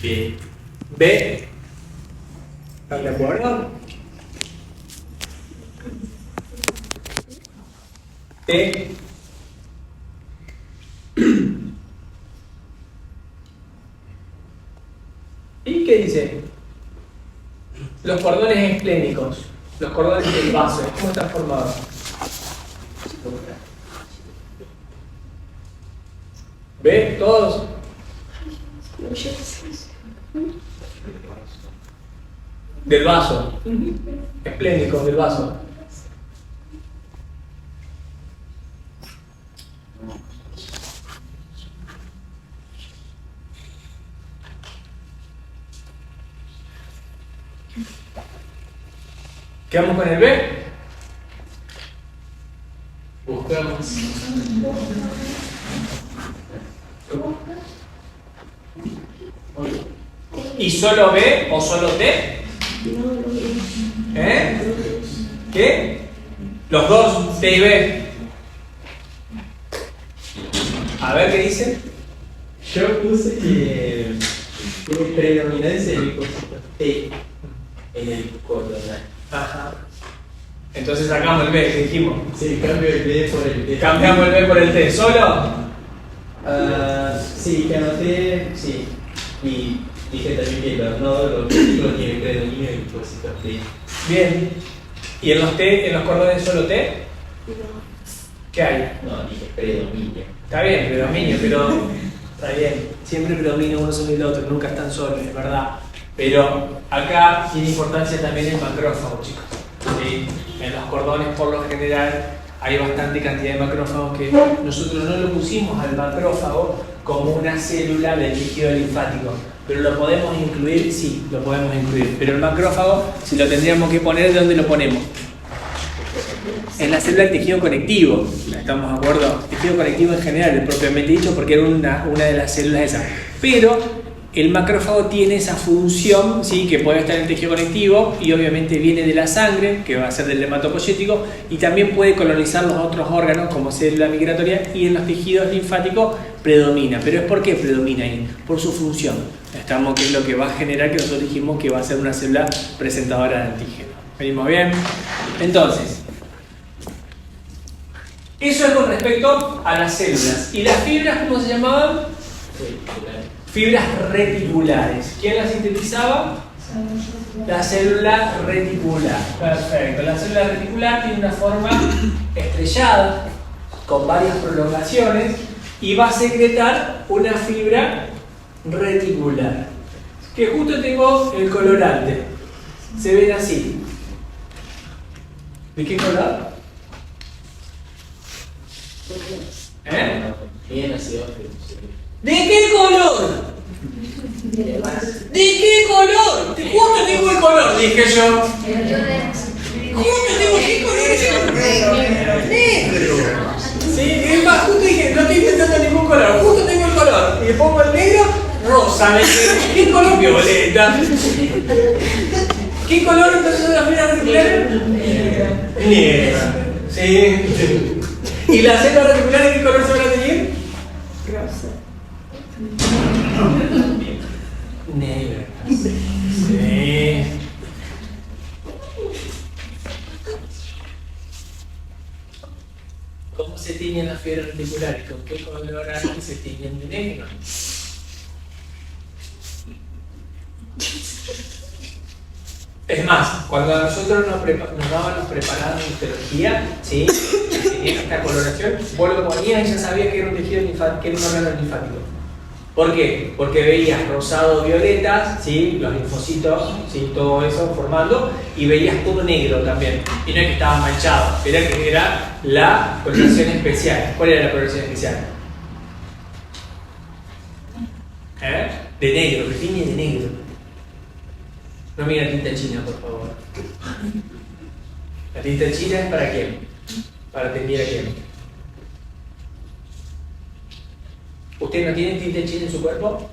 Bien. B. ¿Están de acuerdo? T. ¿Y qué dice? Los cordones esplénicos, los cordones del vaso, ¿cómo están formados? ¿Ve? ¿Todos? Del vaso. Esplénicos del vaso. ¿Quedamos con el B? Buscamos. ¿Y solo B o solo T? ¿Eh? ¿Qué? Los dos, T y B. A ver qué dice.
Yo puse que tiene predominancia el linfocito T en el cordonal.
Ajá. Entonces sacamos el B, que dijimos.
Sí, cambio el B por el T.
Cambiamos el B por el T. ¿Solo?
Sí, que anoté, sí. Y dije también que los nodos, los testículos tienen predominio del linfocito T.
Bien. ¿Y en los T, en los cordones solo T? ¿Qué hay?
No, dije predominio.
Está bien, predominio, pero está bien. Siempre predomina uno sobre el otro, nunca están solos, es verdad. Pero acá tiene importancia también el macrófago, chicos. ¿Sí? En los cordones, por lo general, hay bastante cantidad de macrófagos que nosotros no lo pusimos al macrófago como una célula del tejido linfático. Pero lo podemos incluir, sí, lo podemos incluir. Pero el macrófago, si lo tendríamos que poner, ¿de dónde lo ponemos? En la célula del tejido conectivo, ¿estamos de acuerdo? Tejido conectivo en general, propiamente dicho, porque era una de las células esas. Pero el macrófago tiene esa función, ¿sí? Que puede estar en el tejido conectivo y obviamente viene de la sangre, que va a ser del hematopoyético, y también puede colonizar los otros órganos como célula migratoria, y en los tejidos linfáticos predomina. ¿Pero es por qué predomina ahí? Por su función. Estamos, que es lo que va a generar que nosotros dijimos que va a ser una célula presentadora de antígeno. ¿Venimos bien? Entonces, eso es con respecto a las células. ¿Y las fibras cómo se llamaban? Fibras reticulares. ¿Quién las sintetizaba? La célula reticular. Perfecto. La célula reticular tiene una forma estrellada con varias prolongaciones y va a secretar una fibra reticular. Que justo tengo el colorante. Se ven así. ¿De qué color?
Bien ácido.
¿De qué color? ¿De qué color? Justo tengo el color, dije yo. Justo tengo el color. Negro. Sí, es más, justo dije, no estoy intentando ningún color. Justo tengo el color. Y le pongo el negro, rosa. Me quedo. ¿Qué color? Violeta. ¿Qué color entonces son las fibras reticulares? Negra. Sí. ¿Y las células reticulares qué color se van a tener?
Rosa.
Negra. Sí. ¿Cómo se tiñen las fibras reticulares? ¿Con qué color se tiñen de negro? Es más, cuando a nosotros nos daban los preparados de histología, ¿sí? Que tenían esta coloración, vos lo ponías y ya sabías que era un tejido linfático, que era un órgano linfático. ¿Por qué? Porque veías rosado, violetas, ¿sí? Los linfocitos, ¿sí? Todo eso formando, y veías todo negro también. Y no es que estaba manchado, era que era la coloración especial. ¿Cuál era la coloración especial? De negro, que tiñe de negro. No mira tinta china, por favor. ¿La tinta china es para quién? Para teñir a quién. ¿Usted no tiene tinta china en su cuerpo?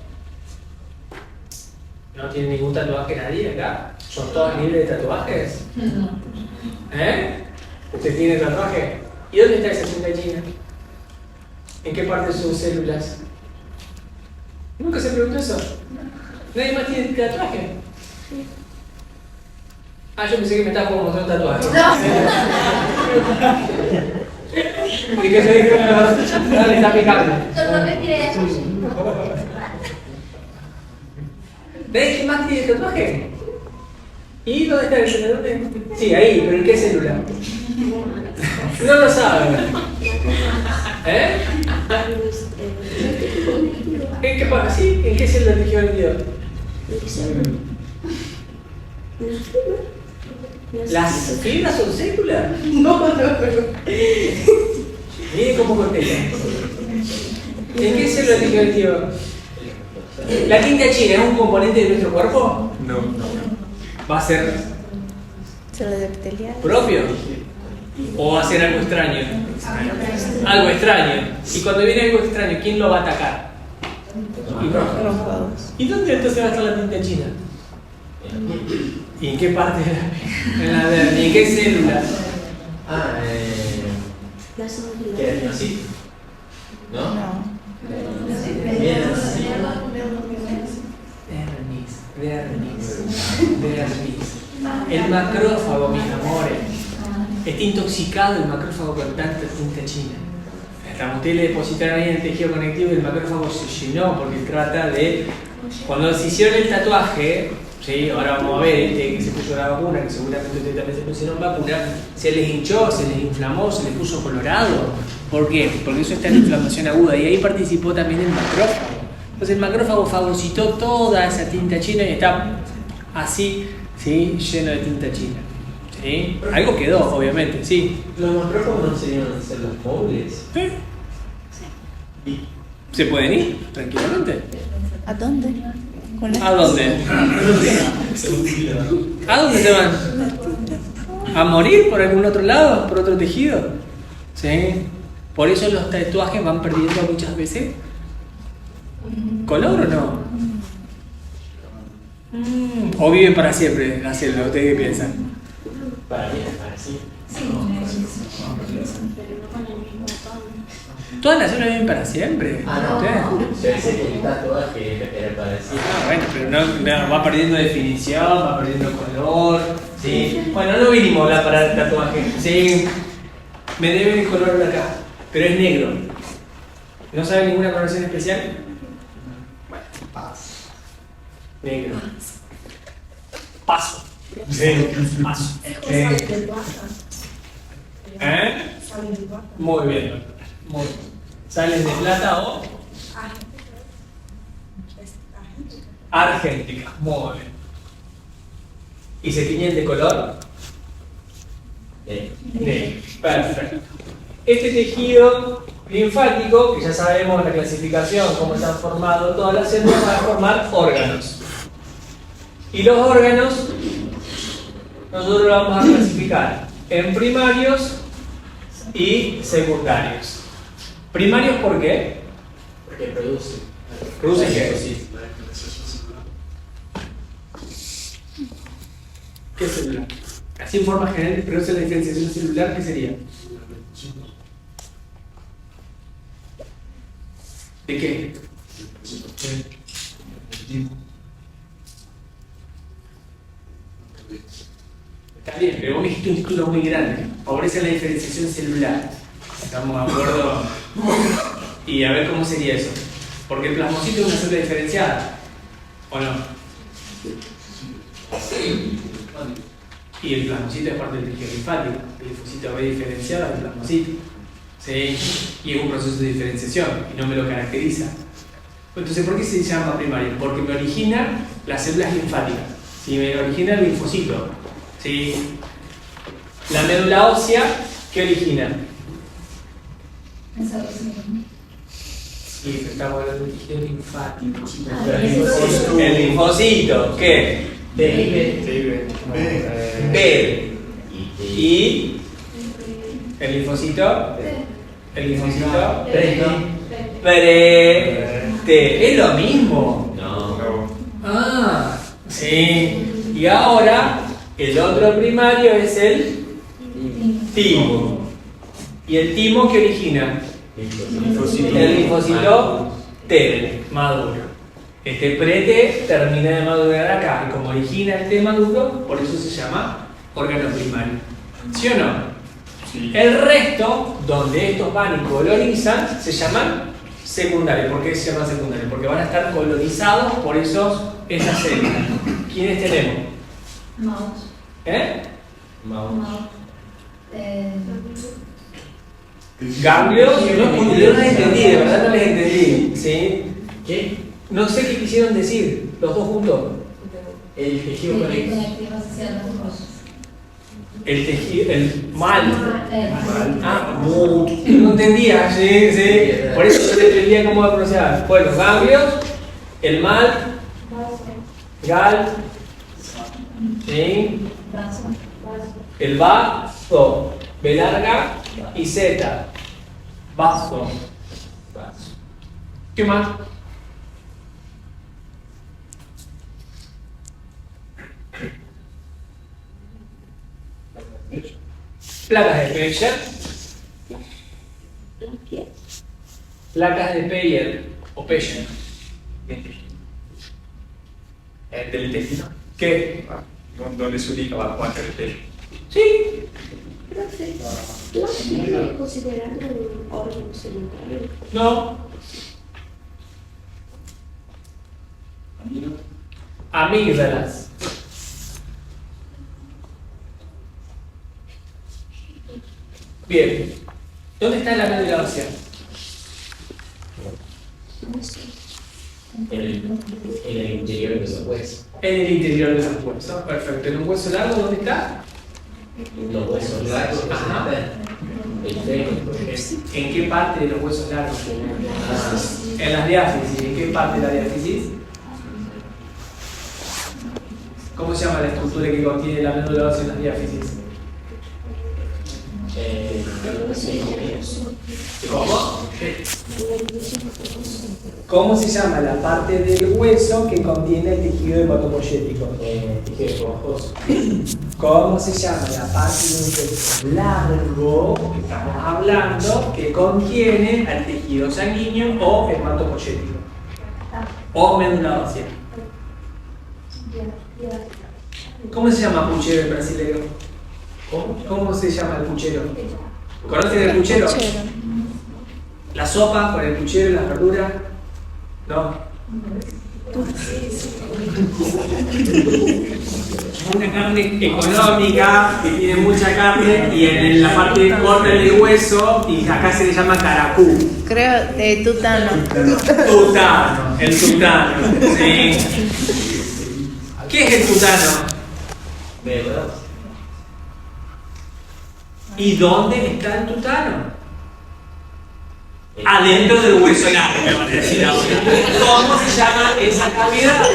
¿No tiene ningún tatuaje nadie acá? ¿Son todos libres de tatuajes? ¿Eh? ¿Usted tiene tatuaje? ¿Y dónde está esa tinta china? ¿En qué parte de sus células? ¿Nunca se preguntó eso? ¿Nadie más tiene tatuaje? Ah, yo pensé que me estaba como mostrando un tatuaje. ¿Y qué se dijo? No, le está picando. ¿Ves qué más tiene tatuaje? ¿Y dónde está el celular? ¿Dónde? Sí, ahí, pero ¿en qué célula? No lo saben. ¿Eh? ¿En qué parte? ¿Sí? ¿En qué célula tejido vendido? ¿Las fibras son células? No. Miren cómo contesta. ¿En qué célula tejido vendido? ¿La tinta china es un componente de nuestro cuerpo?
No.
¿Va a ser
Células epiteliales.
propio? ¿O va a ser algo extraño? Algo extraño. Y cuando viene algo extraño, ¿quién lo va a atacar? ¿Y dónde entonces va a estar la tinta china? ¿Y en qué parte de la piel? ¿Y en qué célula?
La célula.
Keratinocyte. ¿No?
No.
Dermis. El macrófago, mis amores. Está intoxicado el macrófago con tanta tinta china. Ustedes le depositaron ahí en el tejido conectivo y el macrófago se llenó porque trata de... Cuando se hicieron el tatuaje, ¿sí? Ahora vamos a ver que se puso la vacuna, que seguramente ustedes también se pusieron vacuna, se les hinchó, se les inflamó, se les puso colorado. ¿Por qué? Porque eso está en inflamación aguda y ahí participó también el macrófago. Entonces el macrófago fagocitó toda esa tinta china y está así, ¿sí? Lleno de tinta china. ¿Sí? Algo quedó, obviamente, sí.
Los macrófagos no serían células móviles.
¿Se pueden ir tranquilamente?
¿A dónde?
¿A dónde? ¿A dónde se van? ¿A morir por algún otro lado? ¿Por otro tejido? ¿Sí? Por eso los tatuajes van perdiendo muchas veces color o no. ¿O viven para siempre la célula? ¿Ustedes qué piensan?
Para mí es para sí.
¿Todas las células viven para siempre? ¿Ustedes?
Yo pensé que el tatuaje era para sí.
Bueno, pero no, va perdiendo definición, va perdiendo color. ¿Sí? Bueno, no vinimos a hablar para el tatuaje. ¿Sí? Me deben el color de acá, pero es negro. ¿No saben ninguna coloración especial? Bueno, negro. Paso. Paso. Muy bien. Muy bien. ¿Salen de plata o? Argéntica. Muy bien. ¿Y se tiñen de color? Negro. Perfecto. Este tejido linfático, que ya sabemos la clasificación, cómo están formados todas las células, van a formar órganos. Y los órganos nosotros los vamos a clasificar en primarios y secundarios. ¿Primarios por qué?
Porque produce.
¿Producen qué? ¿Qué célula? Así en forma general, produce la diferenciación celular, ¿qué sería? ¿De qué? Está bien, pero vos me dijiste un título muy grande. Favorece la diferenciación celular. ¿Estamos de acuerdo? Y a ver cómo sería eso. Porque el plasmocito es una célula diferenciada. ¿O no? Y el plasmocito es parte del tejido linfático. El linfocito B diferenciado del plasmocito. ¿Sí? Y es un proceso de diferenciación y no me lo caracteriza. Entonces, ¿por qué se llama primario? Porque me origina las células linfáticas. ¿Sí? Me origina el linfocito. ¿Sí? La médula ósea, ¿qué origina? Sí, estamos hablando del tejido linfático. El linfocito, ¿qué? B. Y el linfocito. El linfocito. ¿Es lo mismo?
No.
Ah, sí. Y ahora el otro primario es el timo. ¿Y el timo qué origina? El linfocito T maduro. Este prete termina de madurar acá y como origina el T maduro, por eso se llama órgano primario. ¿Sí o no?
Sí.
El resto, donde estos van y colonizan, se llaman secundarios. ¿Por qué se llaman secundarios? Porque van a estar colonizados por esas células. ¿Quiénes tenemos?
Mouse.
¿Eh?
Mouse.
Ganglios, no les entendí, de verdad no les entendí. ¿Sí?
¿Qué?
No sé qué quisieron decir, los dos juntos.
El tejido conectivo.
El tejido, el mal.
Mal.
Ah, no entendía, sí. Por eso no entendía cómo pronunciar. Bueno, ganglios, el mal, gal, ¿sí? El vaso, B larga y Z, vaso. ¿Qué más? Placas de Peyer. Placas de Peyer o Peyer.
Del intestino.
¿Qué?
¿Dónde se ubica la placa de pecho?
Sí.
Profe, ¿la piel considerado un órgano secundario?
No. Amígdalas. Bien. ¿Dónde está la médula ósea?
En el interior de los huesos.
En el interior de los huesos. Perfecto. ¿En un hueso largo dónde está?
Los huesos largos.
Ajá.
El fémur.
¿En qué parte de los huesos largos? En las diáfisis. ¿En qué parte de la diáfisis? ¿Cómo se llama la estructura que contiene la médula ósea en las diáfisis? ¿Cómo? ¿Cómo se llama la parte del hueso que contiene el tejido hematopoyético?
Tejido esponjoso.
¿Cómo se llama la parte de un hueso largo que estamos hablando que contiene el tejido sanguíneo o hematopoyético? O médula ósea. ¿Cómo se llama puchero en brasileño? ¿Cómo se llama el puchero? ¿Conocen el puchero? ¿La sopa con el puchero y las verduras? No. Una carne económica que tiene mucha carne y en la parte corta del hueso y acá se le llama caracú.
Creo de tutano.
Tutano, el tutano. Sí. ¿Qué es el tutano?
¿Verdad?
¿Y dónde está el tutano? Adentro del hueso largo, me van a decir ahora. ¿Cómo se llama esa cavidad?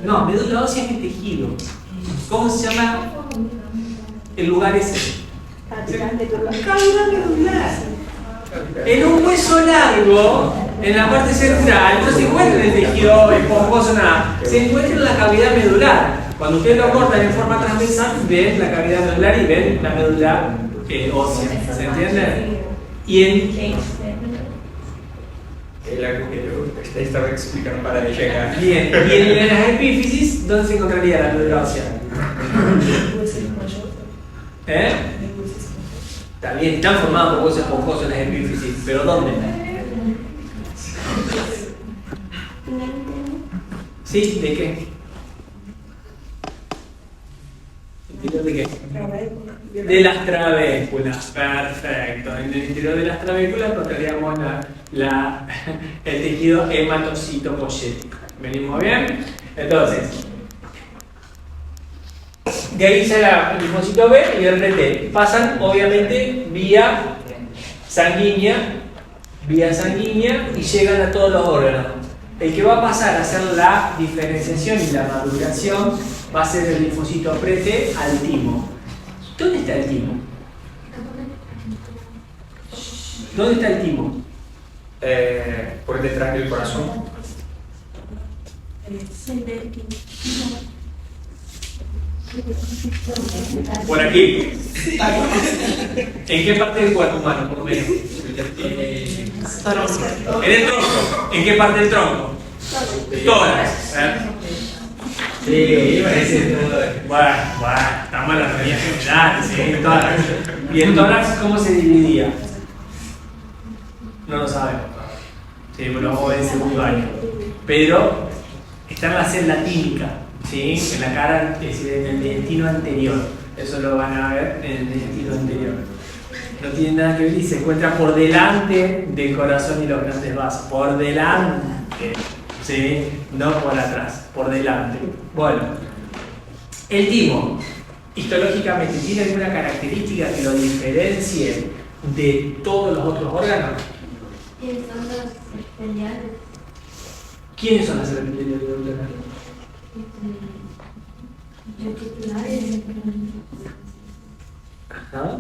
No, médula ósea es el tejido. ¿Cómo se llama el lugar ese? Cavidad medular. En un hueso largo, en la parte central, no se encuentra en el tejido esponjoso nada. Se encuentra en la cavidad medular. Cuando ustedes lo cortan en forma transversal, ven la cavidad medular y ven la médula ósea. ¿Se entiende? Y en
Estaba explicando para llegar.
bien, y en las epífisis, ¿dónde se encontraría la médula ósea? ¿Eh? Está bien, están formados por huesos esponjosos en las epífisis, pero ¿dónde? ¿Sí? ¿De qué? ¿De qué? De las trabéculas, perfecto. En el interior de las trabéculas encontraríamos el tejido hematocitopoyético. ¿Venimos bien? Entonces, de ahí sale el linfocito B y el RT. Pasan obviamente vía sanguínea y llegan a todos los órganos. El que va a pasar a hacer la diferenciación y la maduración va a ser el linfocito prete al timo. ¿Dónde está el timo? ¿Dónde está el timo?
Por detrás del corazón.
Por aquí. ¿En qué parte del cuerpo humano, por lo menos? En el tronco. ¿En qué parte del tronco? Todas.
Sí, parece todo.
Bueno, estamos en la realidad general, sí, tórax. ¿Y el tórax cómo se dividía? No lo sabemos. Sí, bueno, vamos a ver ese muy varios. Pero está en la celda tímica, ¿sí? En la cara, es decir, en el intestino anterior. Eso lo van a ver en el intestino anterior. No tiene nada que ver y se encuentra por delante del corazón y los grandes vasos. Por delante, ¿sí? No por atrás, por delante. Bueno, el timo, histológicamente, ¿tiene alguna característica que lo diferencie de todos los otros órganos?
Son los epiteliales.
¿Quiénes son las epiteliales del órgano? Ajá.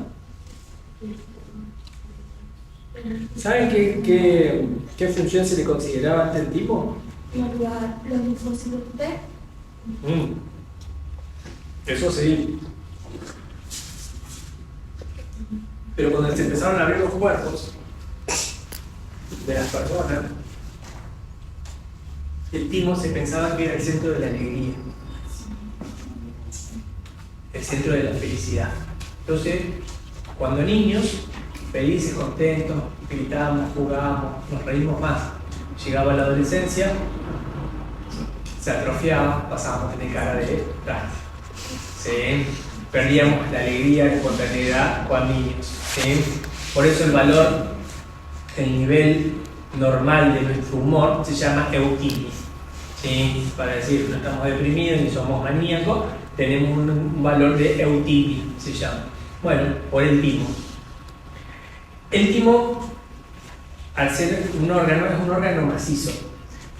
¿Saben qué función se le consideraba ante el timo?
Los linfocitos T.
Eso sí. Pero cuando se empezaron a abrir los cuerpos de las personas, el timo se pensaba que era el centro de la alegría, el centro de la felicidad. Entonces, cuando niños, felices, contentos, gritábamos, jugábamos, nos reímos más. Llegaba la adolescencia, se atrofiaba, pasábamos a tener cara de triste. ¿Sí? Perdíamos la alegría, la espontaneidad cuando niños. ¿Sí? Por eso el valor, el nivel normal de nuestro humor se llama eutimia. ¿Sí? Para decir, no estamos deprimidos ni somos maníacos, tenemos un valor de eutimia, se llama. Bueno, por el timo. El timo, al ser un órgano, es un órgano macizo.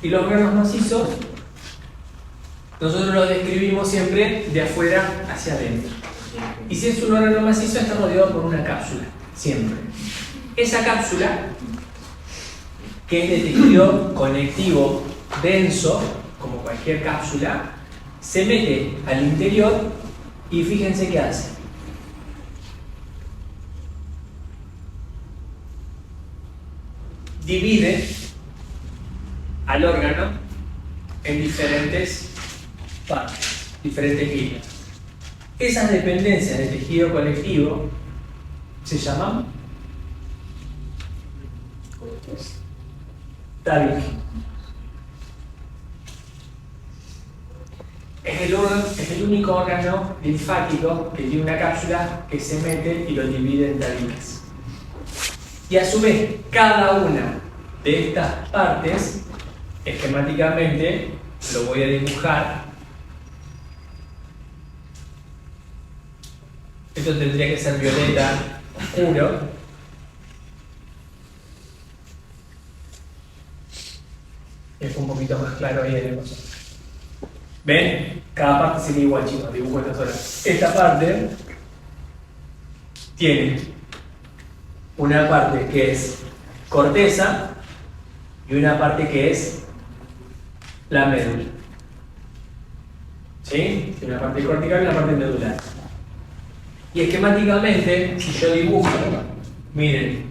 Y los órganos macizos, nosotros los describimos siempre de afuera hacia adentro. Y si es un órgano macizo, está rodeado por una cápsula, siempre. Esa cápsula, que es de tejido conectivo denso, como cualquier cápsula, se mete al interior y fíjense qué hace. Divide al órgano en diferentes partes, diferentes líneas. Esas dependencias del tejido conectivo se llaman tabique. Es el único órgano linfático que tiene una cápsula que se mete y lo divide en tabiques. Y a su vez, cada una de estas partes, esquemáticamente, lo voy a dibujar. Esto tendría que ser violeta oscuro. Es un poquito más claro ahí en el coso. ¿Ven? Cada parte sería igual, chicos, dibujo esta sola. Esta parte tiene una parte que es corteza y una parte que es la médula. ¿Sí? Una parte cortical y una parte medular. Y esquemáticamente, si yo dibujo, miren,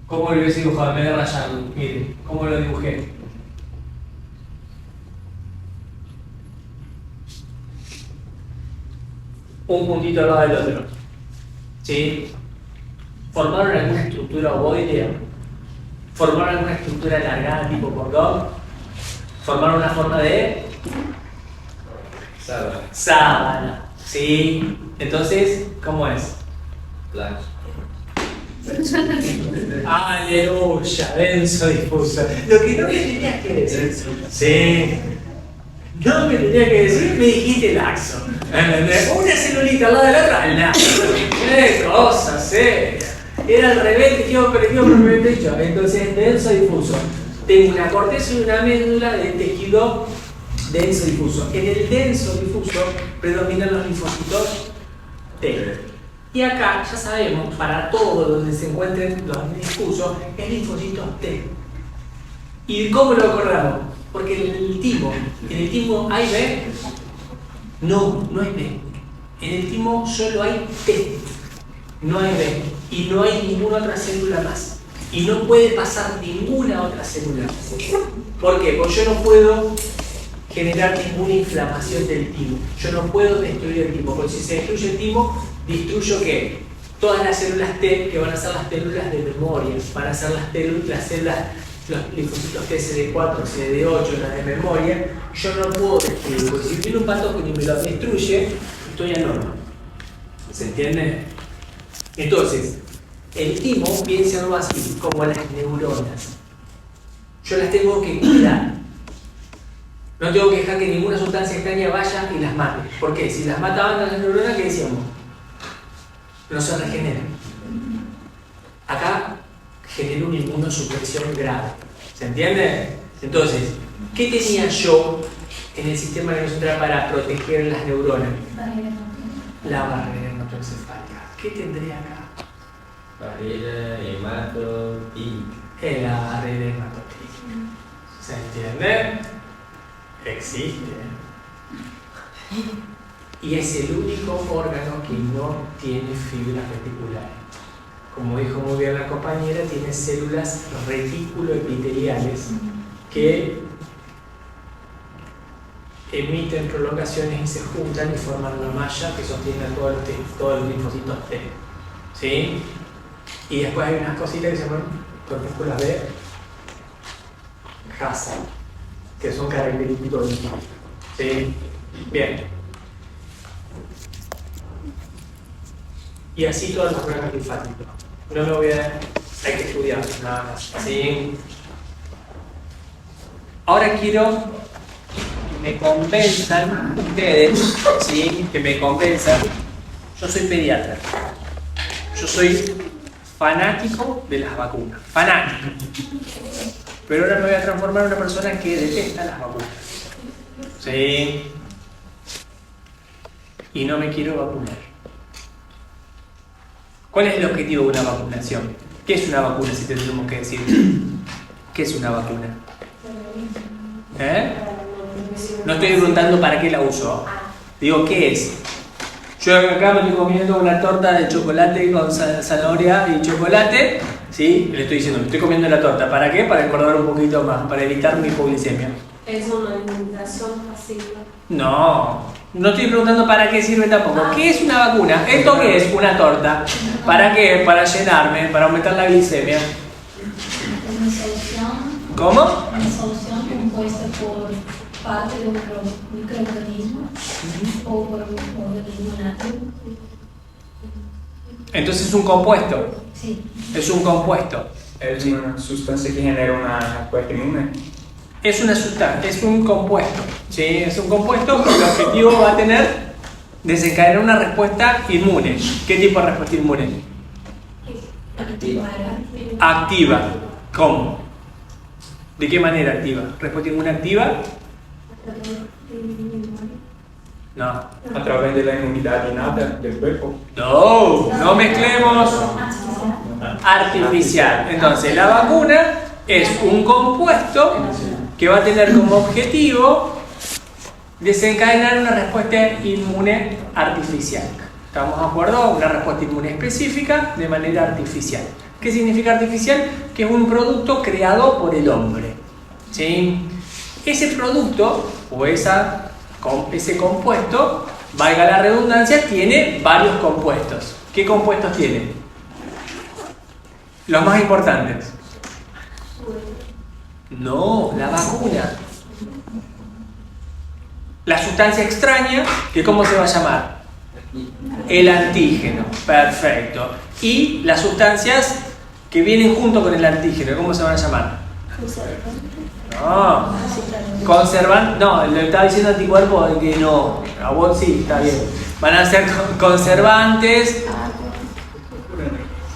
¿cómo lo hubiese dibujado? Me voy a rayar, miren, ¿cómo lo dibujé? Un puntito al lado del otro. ¿Sí? ¿Formaron alguna estructura ovoidea? ¿Formaron alguna estructura alargada tipo cordón? ¿Formaron una forma de sábana? ¿Sí? Entonces, ¿cómo es?
Blanco.
Aleluya, denso, difuso. Lo que no me tenías que decir. Sí. No me tenías que decir, me dijiste laxo. Una celulita al lado de la otra, laxo. Qué cosa seria. Era al revés, tejido colectivo propiamente dicho. Entonces, denso, difuso. Tengo una corteza y una médula de tejido denso, difuso. En el denso, difuso, predominan los linfocitos T. Y acá, ya sabemos, para todo donde se encuentren los difusos, es linfocitos T. ¿Y cómo lo acordamos? Porque en el timo ¿hay B? No, no hay B. En el timo solo hay T, no hay B, y no hay ninguna otra célula más. Y no puede pasar ninguna otra célula. ¿Por qué? Porque yo no puedo generar ninguna inflamación del timo. Yo no puedo destruir el timo, porque si se destruye el timo, destruyo ¿qué? Todas las células T, que van a ser las células de memoria, van a ser las células, los linfocitos TCD4, CD8, las de memoria. Yo no puedo destruir, porque si tiene un patógeno y me lo destruye, estoy anormal. ¿Se entiende? Entonces, el timo, piénsenlo así, como las neuronas. Yo las tengo que cuidar. No tengo que dejar que ninguna sustancia extraña vaya y las mate. ¿Por qué? Si las mataban las neuronas, ¿qué decíamos? No se regeneran. Acá genera una inmunosupresión grave. ¿Se entiende? Entonces, ¿qué tenía yo en el sistema nervioso central para proteger las neuronas? La barrera hematoencefálica. ¿Qué tendría acá?
Barrera hematotípica.
La barrera hematotípica. ¿Se entiende? Existe. Y es el único órgano que no tiene fibras reticulares. Como dijo muy bien la compañera, tiene células reticuloepiteliales que emiten prolongaciones y se juntan y forman una malla que sostiene a todos los linfocitos T. ¿Sí? Y después hay unas cositas que se llaman corpúsculas B, Hasa, que son característicos del tipo. ¿Sí? Bien. Y así todas las placas linfáticas. No me voy a... hay que estudiar, nada más. ¿Sí? Ahora quiero que me convenzan ustedes, ¿sí? Que me convenzan. Yo soy pediatra. Yo soy fanático de las vacunas. Fanático. Pero ahora me voy a transformar en una persona que detesta las vacunas. ¿Sí? Y no me quiero vacunar. ¿Cuál es el objetivo de una vacunación? ¿Qué es una vacuna, si tenemos que decir? ¿Qué es una vacuna? No estoy preguntando para qué la uso. Digo, ¿qué es? Yo acá me estoy comiendo una torta de chocolate con zanahoria y chocolate. ¿Sí? Le estoy diciendo, me estoy comiendo la torta. ¿Para qué? Para engordar un poquito más, para evitar mi hipoglicemia.
¿Es una inmunización pasiva?
No. No estoy preguntando para qué sirve tampoco. ¿Qué es una vacuna? ¿Esto qué es? Una torta. ¿Para qué? Para llenarme, para aumentar la glicemia.
Una solución.
¿Cómo?
Una solución compuesta por parte de un microorganismo o por un organismo nativo.
Entonces es un compuesto.
Sí.
Es un compuesto.
Es una sustancia que genera una respuesta inmune.
Es una sustancia, es un compuesto. ¿Sí? Es un compuesto que el objetivo va a tener desencadenar una respuesta inmune. ¿Qué tipo de respuesta inmune? Activa. ¿Cómo? ¿De qué manera activa? ¿Respuesta inmune activa? No.
A través de la inmunidad innata del cuerpo.
No mezclemos. Artificial. Entonces, la vacuna es un compuesto que va a tener como objetivo desencadenar una respuesta inmune artificial. ¿Estamos de acuerdo? Una respuesta inmune específica de manera artificial. ¿Qué significa artificial? Que es un producto creado por el hombre. ¿Sí? Ese producto o ese compuesto, valga la redundancia, tiene varios compuestos. ¿Qué compuestos tiene? Los más importantes. No, la vacuna. La sustancia extraña, que ¿cómo se va a llamar? El antígeno. Perfecto. Y las sustancias que vienen junto con el antígeno, ¿cómo se van a llamar? No. Conservan. No, le estaba diciendo anticuerpo que no. A vos sí, está bien. Van a ser conservantes,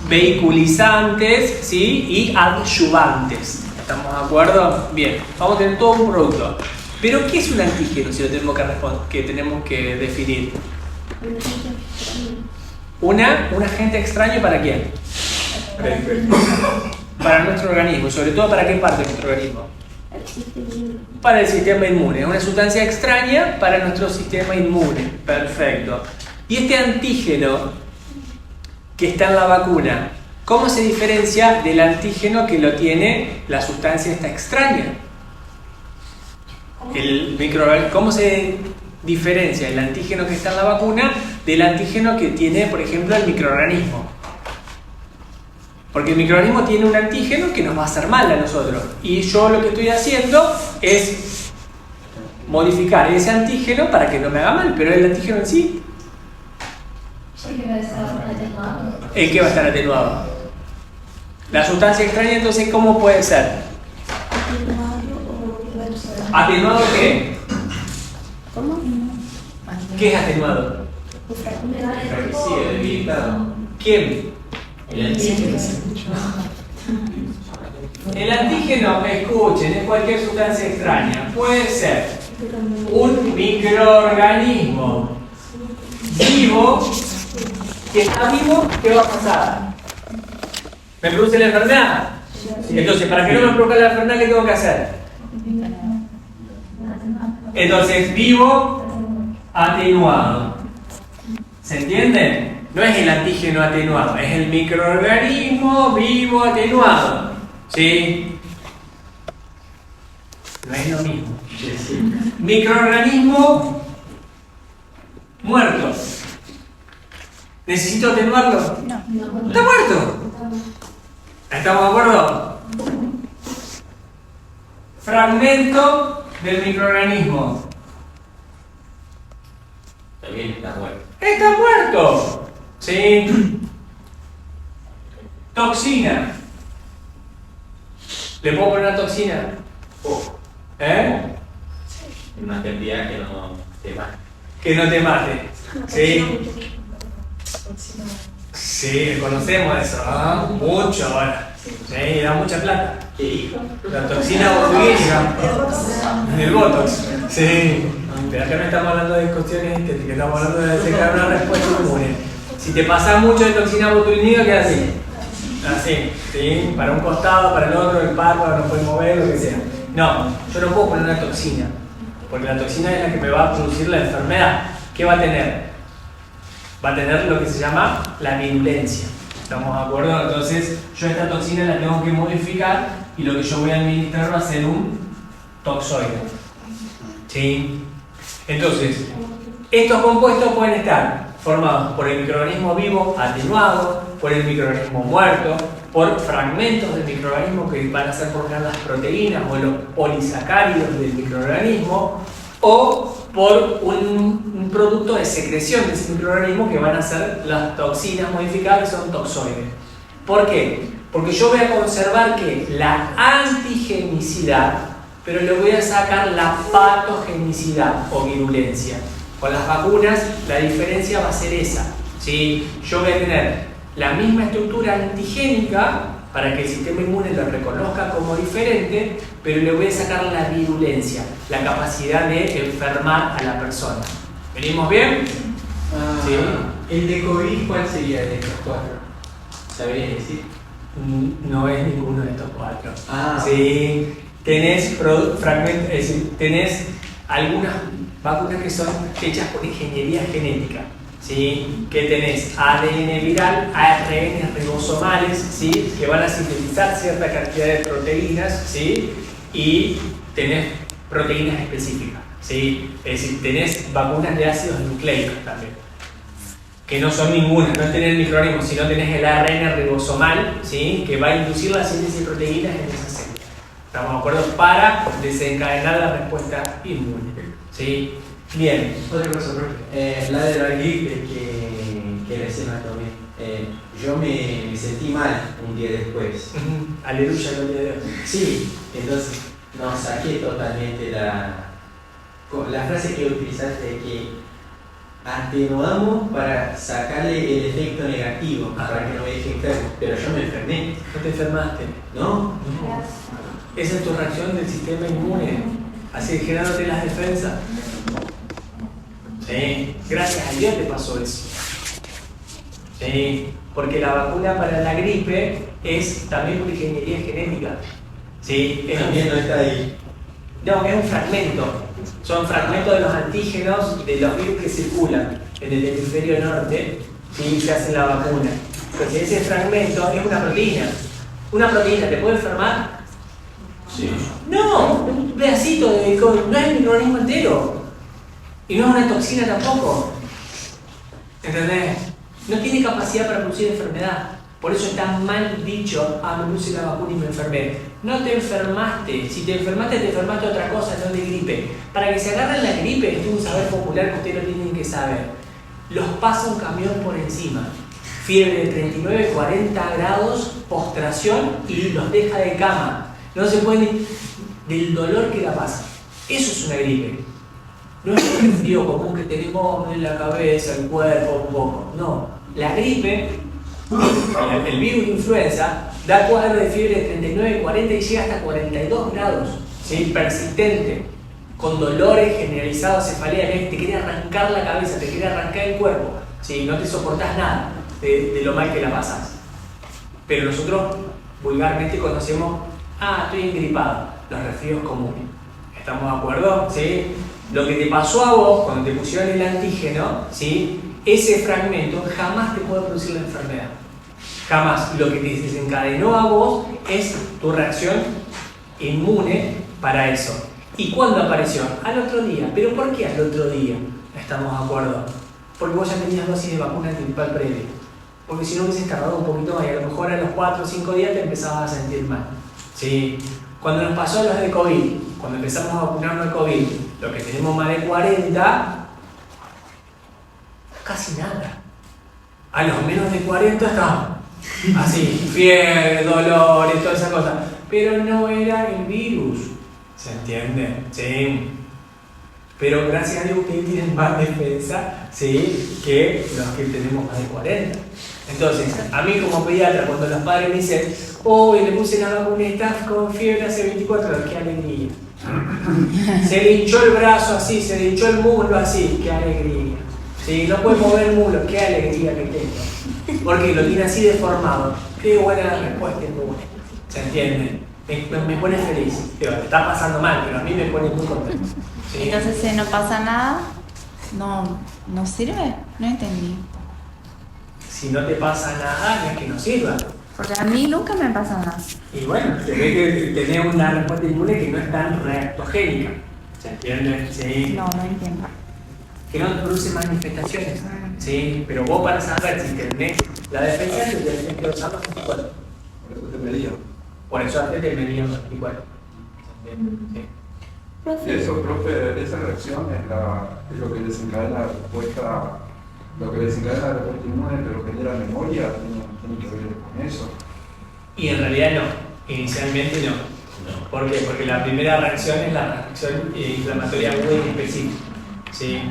vehiculizantes, ¿sí? Y adyuvantes. ¿Estamos de acuerdo? Bien, vamos a tener todo un producto. Pero ¿qué es un antígeno si lo tenemos que definir? Un agente extraño ¿para quién? Para nuestro organismo, y sobre todo ¿para qué parte de nuestro organismo? Para el sistema inmune. Es una sustancia extraña para nuestro sistema inmune. Perfecto. Y este antígeno que está en la vacuna, ¿cómo se diferencia del antígeno que lo tiene la sustancia esta extraña? ¿Cómo se diferencia el antígeno que está en la vacuna del antígeno que tiene, por ejemplo, el microorganismo? Porque el microorganismo tiene un antígeno que nos va a hacer mal a nosotros. Y yo lo que estoy haciendo es modificar ese antígeno para que no me haga mal, pero el antígeno en sí,
Porque va a estar atenuado.
¿el que va a estar atenuado? La sustancia extraña, entonces, ¿cómo puede ser? ¿Atenuado qué?
¿Cómo?
¿Qué es atenuado?
Sí, debilitado.
¿Quién?
El antígeno.
El antígeno, escuchen, es cualquier sustancia extraña. Puede ser un microorganismo vivo. Que está vivo, ¿qué va a pasar? ¿Me produce la enfermedad? Entonces, para que no me produzca la enfermedad, ¿qué tengo que hacer? Entonces, vivo, atenuado. ¿Se entiende? No es el antígeno atenuado, es el microorganismo vivo atenuado. ¿Sí? No es lo mismo. Microorganismo muerto. ¿Necesito atenuarlo? No. ¿Está muerto? ¿Estamos de acuerdo? Fragmento del microorganismo.
También está muerto.
¡Está muerto! Sí. Toxina. ¿Le puedo poner una toxina? ¿Eh?
Una cantidad que no te mate.
Que no te mate. ¿Sí? Sí, conocemos eso, ¿ah? Mucho ahora. Sí, da mucha plata.
¿Qué dijo?
La toxina botulínica. El botox. Sí. Pero acá no estamos hablando de cuestiones estéticas, estamos hablando de sacar una respuesta común. Si te pasas mucho de toxina botulínica, queda así. Así, ¿sí? Para un costado, para el otro, el párpado, no puedes mover, lo que sea. No, yo no puedo poner una toxina, porque la toxina es la que me va a producir la enfermedad. ¿Qué va a tener? Va a tener lo que se llama la virulencia. ¿Estamos de acuerdo? Entonces, yo esta toxina la tengo que modificar y lo que yo voy a administrar va a ser un toxoide. ¿Sí? Entonces, estos compuestos pueden estar formados por el microorganismo vivo atenuado, por el microorganismo muerto, por fragmentos del microorganismo que van a ser por las proteínas o los polisacáridos del microorganismo, o por un producto de secreción de ese microorganismo que van a ser las toxinas modificadas, que son toxoides. ¿Por qué? Porque yo voy a conservar que la antigenicidad, pero le voy a sacar la patogenicidad o virulencia. Con las vacunas la diferencia va a ser esa, ¿sí? Yo voy a tener la misma estructura antigénica para que el sistema inmune lo reconozca como diferente, pero le voy a sacar la virulencia, la capacidad de enfermar a la persona. ¿Venimos bien?
¿Sí? ¿El de COVID cuál sería de estos cuatro? ¿Sabrías decir?
No es ninguno de estos cuatro.
Sí.
Tenés fragmentos, es decir, tenés algunas vacunas que son hechas por ingeniería genética. ¿Sí? Que tenés ADN viral, ARN ribosomales, ¿sí? Que van a sintetizar cierta cantidad de proteínas, ¿sí? Y tenés proteínas específicas, ¿sí? Es decir, tenés vacunas de ácidos nucleicos también, que no son ninguna, no es tener el microorganismo, sino tenés el ARN ribosomal, ¿sí? Que va a inducir la síntesis de proteínas en esa célula. ¿Estamos de acuerdo? Para desencadenar la respuesta inmune, ¿sí? Bien.
Otra cosa, profe. La de la gripe que recién la tomé. Yo me sentí mal un día después.
Aleluya, gloria a Dios.
Sí, entonces no saqué totalmente la frase que utilizaste de que atenuamos para sacarle el efecto negativo, para que no me deje enfermo. Pero yo me enfermé.
¿No te enfermaste?
¿No?
Esa es tu reacción del sistema inmune, así generándote las defensas. Sí, gracias a Dios te pasó eso. Sí, porque la vacuna para la gripe es también por ingeniería genética. Sí,
También no está ahí.
No, es un fragmento. Son fragmentos de los antígenos de los virus que circulan. en el hemisferio norte, ¿sí? Se hace la vacuna. Entonces ese fragmento es una proteína. ¿Una proteína te puede enfermar?
Sí.
No, un pedacito no es el microorganismo entero. Y no es una toxina tampoco. ¿Entendés? No tiene capacidad para producir enfermedad. Por eso está mal dicho, me puse la vacuna y me enfermé. No te enfermaste. Si te enfermaste otra cosa, no de gripe. Para que se agarren la gripe, esto es un saber popular que ustedes lo tienen que saber. Los pasa un camión por encima. Fiebre de 39, 40 grados, postración y los deja de cama. No se pueden del dolor que la pasa. Eso es una gripe. No es un resfrío común que tenemos en la cabeza, el cuerpo, un poco. No. La gripe, el virus de influenza, da cuadro de fiebre de 39, 40 y llega hasta 42 grados. ¿Sí? Persistente. Con dolores generalizados, cefalea, te quiere arrancar la cabeza, te quiere arrancar el cuerpo. ¿Sí? No te soportás nada de lo mal que la pasás. Pero nosotros vulgarmente conocemos, estoy engripado, los resfríos comunes. ¿Estamos de acuerdo? ¿Sí? Lo que te pasó a vos cuando te pusieron el antígeno, ¿sí? Ese fragmento jamás te puede producir la enfermedad. Jamás. Lo que te desencadenó a vos es tu reacción inmune para eso. ¿Y cuándo apareció? Al otro día. ¿Pero por qué al otro día? ¿Estamos de acuerdo? Porque vos ya tenías dosis de vacuna antigripal previa. Porque si no hubieses tardado un poquito más y a lo mejor a los 4 o 5 días te empezabas a sentir mal. ¿Sí? Cuando nos pasó los de COVID, cuando empezamos a vacunarnos de COVID, los que tenemos más de 40, casi nada. A los menos de 40 estábamos así, fiebre, dolores, toda esa cosa. Pero no era el virus. ¿Se entiende? Sí. Pero gracias a Dios ustedes tienen más defensa, ¿sí? Que los que tenemos más de 40. Entonces, a mí como pediatra, cuando los padres me dicen, le puse la vacuna y estás con fiebre hace 24 horas, qué alegría. Se le hinchó el brazo así, se le hinchó el muslo así, qué alegría. ¿Sí? No puede mover el muslo, qué alegría que tengo. Porque lo tiene así deformado. Qué buena respuesta inmune. ¿Se entiende? Me pone feliz. Te está pasando mal, pero a mí me pone muy contento. ¿Sí?
Entonces, si no pasa nada, no sirve. No entendí.
Si no te pasa nada, no es que no sirva.
Porque a mí nunca me pasa nada.
Y bueno, se ve que tenés una respuesta inmune que no es tan reactogénica. ¿Se entiende? Sí.
No entiendo.
Que no te produce manifestaciones. Sí, pero vos para saber si tenés la defensa, te tenés que usar los anticuerpos.
Por eso te medía.
Por eso antes te medían los anticuerpos. Sí.
Y eso, profe, esa reacción es lo que desencadena la respuesta, inmune, pero genera memoria, tiene que ver con eso. Y
en realidad no, inicialmente no. ¿Por qué? Porque la primera reacción es la reacción inflamatoria muy específica. ¿Sí?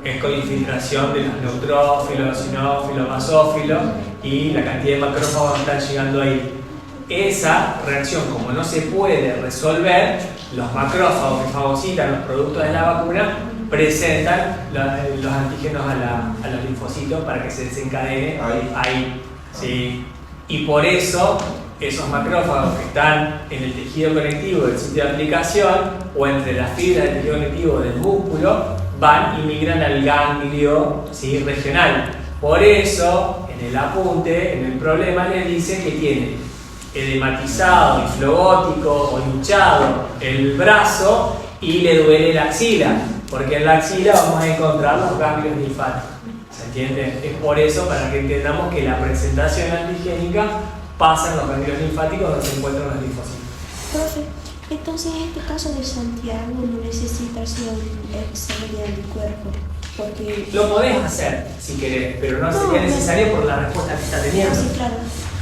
Es con infiltración de los neutrófilos, sinófilos, basófilos y la cantidad de macrófagos que están llegando ahí. Esa reacción, como no se puede resolver, los macrófagos que fagocitan los productos de la vacuna presentan los antígenos a los linfocitos para que se desencadene ahí. ¿Sí? Y por eso esos macrófagos que están en el tejido conectivo del sitio de aplicación o entre las fibras del tejido conectivo del músculo van y migran al ganglio, ¿sí? Regional. Por eso, en el apunte, en el problema, le dice que tiene edematizado, inflogótico o hinchado el brazo y le duele la axila, porque en la axila vamos a encontrar los ganglios linfáticos. ¿Se entiende? Es por eso, para que entendamos que la presentación antigénica pasa en los ganglios linfáticos donde se encuentran los linfocitos.
Profe, entonces en este caso de Santiago no necesita hacer un examen de anticuerpo, porque...
Lo podés hacer si querés, pero no sería necesario por la respuesta que está teniendo.
Sí, claro.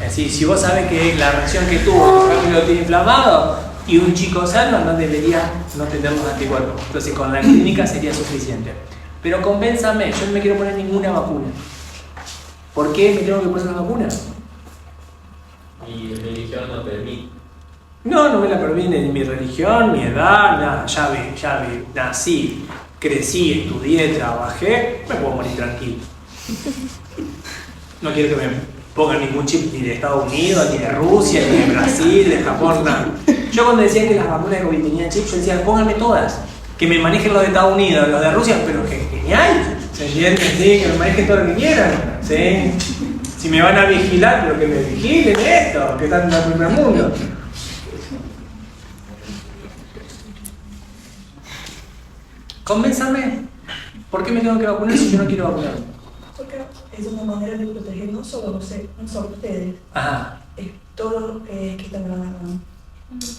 Si vos sabés que la reacción que tuvo, el ganglio lo tiene inflamado y un chico sano, no debería no tener los anticuerpos. Entonces con la clínica sería suficiente. Pero convénzame, yo no me quiero poner ninguna vacuna. ¿Por qué me tengo que poner la vacuna?
Mi religión no permite.
No me la permite ni mi religión, mi edad, nada. Ya vi, nací, crecí, estudié, trabajé, me puedo morir tranquilo. No quiero que me pongan ningún chip ni de Estados Unidos, ni de Rusia, ni de Brasil, de Japón, nada. Yo cuando decían que las vacunas de COVID tenían chip, yo decía, pónganme todas. Que me manejen los de Estados Unidos, los de Rusia, pero que genial. ¿Se entiende? Sí, que me manejen todo lo que quieran. ¿Sí? Si me van a vigilar, pero que me vigilen esto, que están en el primer mundo. Convénzame. ¿Por qué me tengo que vacunar si yo no quiero vacunar?
Porque es una manera de proteger no solo ustedes,
Ajá.
es todo que están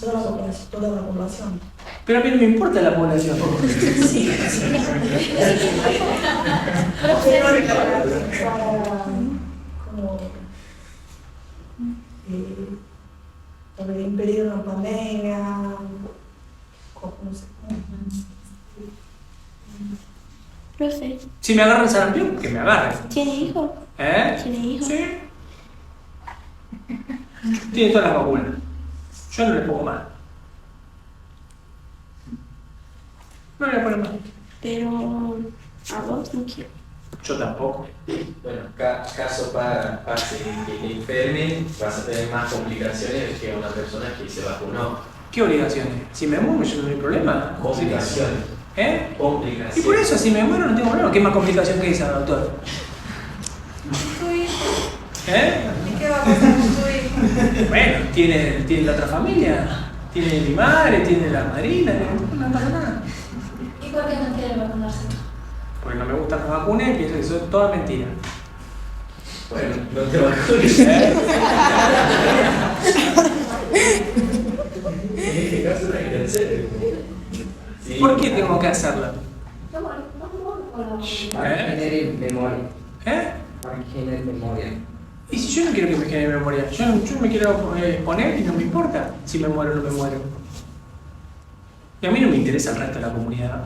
toda la población.
Pero a mí no me importa la población.
Sí. Para impedir una pandemia, no sé.
Profe,
Si me agarran sarampión, que me agarren.
¿tiene hijos?
¿Eh?
¿Tiene hijos?
Sí. Tiene todas las vacunas. Yo no le pongo más. No le pongo más.
Pero a vos no quiero.
Yo tampoco.
Bueno, caso pase que te enfermen, vas a tener más complicaciones que una persona que se vacunó.
¿Qué obligaciones? Si me muero yo no hay problema.
Complicaciones.
¿Eh?
Complicaciones.
Y por eso, si me muero no tengo problema. ¿Qué más complicación que esa, doctor? ¿Eh?
¿Y qué va a pasar con tu hijo?
Bueno, tiene la otra familia. Tiene mi madre, tiene la madrina, no pasa nada.
¿Y por qué no quiere vacunarse?
Porque no me gustan las vacunas y pienso que eso es toda mentira.
Bueno, no te vacunes. En este caso no hay que hacer. Sí.
¿Por qué tengo que hacerlo?
Para que genere memoria.
¿Eh?
Para que genere memoria.
¿Y si yo no quiero que me genere memoria? Yo me quiero exponer y no me importa si me muero o no me muero. Y a mí no me interesa el resto de la comunidad.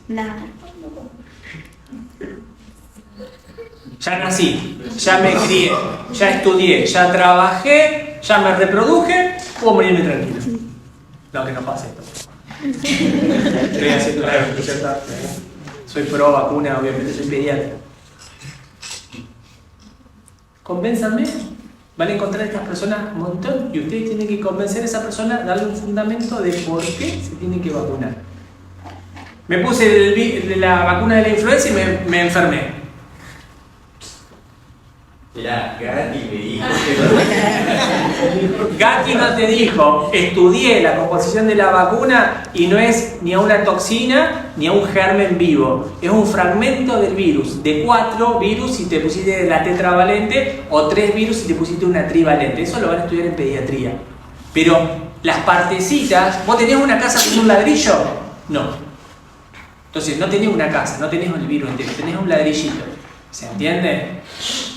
Nada.
Ya nací, ya me crié, ya estudié, ya trabajé, ya me reproduje, puedo morirme tranquilo. No, que no pase esto. Estoy haciendo la ¿cierto? Soy pro vacuna, obviamente soy pediatra. Convénzame, van a encontrar a estas personas un montón y ustedes tienen que convencer a esa persona, darle un fundamento de por qué se tiene que vacunar. Me puse la vacuna de la influenza y me enfermé.
Mirá, Gatti me dijo que
Gatti no te dijo, estudié la composición de la vacuna y no es ni a una toxina ni a un germen vivo. Es un fragmento del virus, de 4 virus si te pusiste la tetravalente o 3 virus si te pusiste una trivalente. Eso lo van a estudiar en pediatría. Pero las partecitas, ¿vos tenés una casa con un ladrillo? No. Entonces no tenés una casa, no tenés el virus entero, tenés un ladrillito. ¿Se entiende?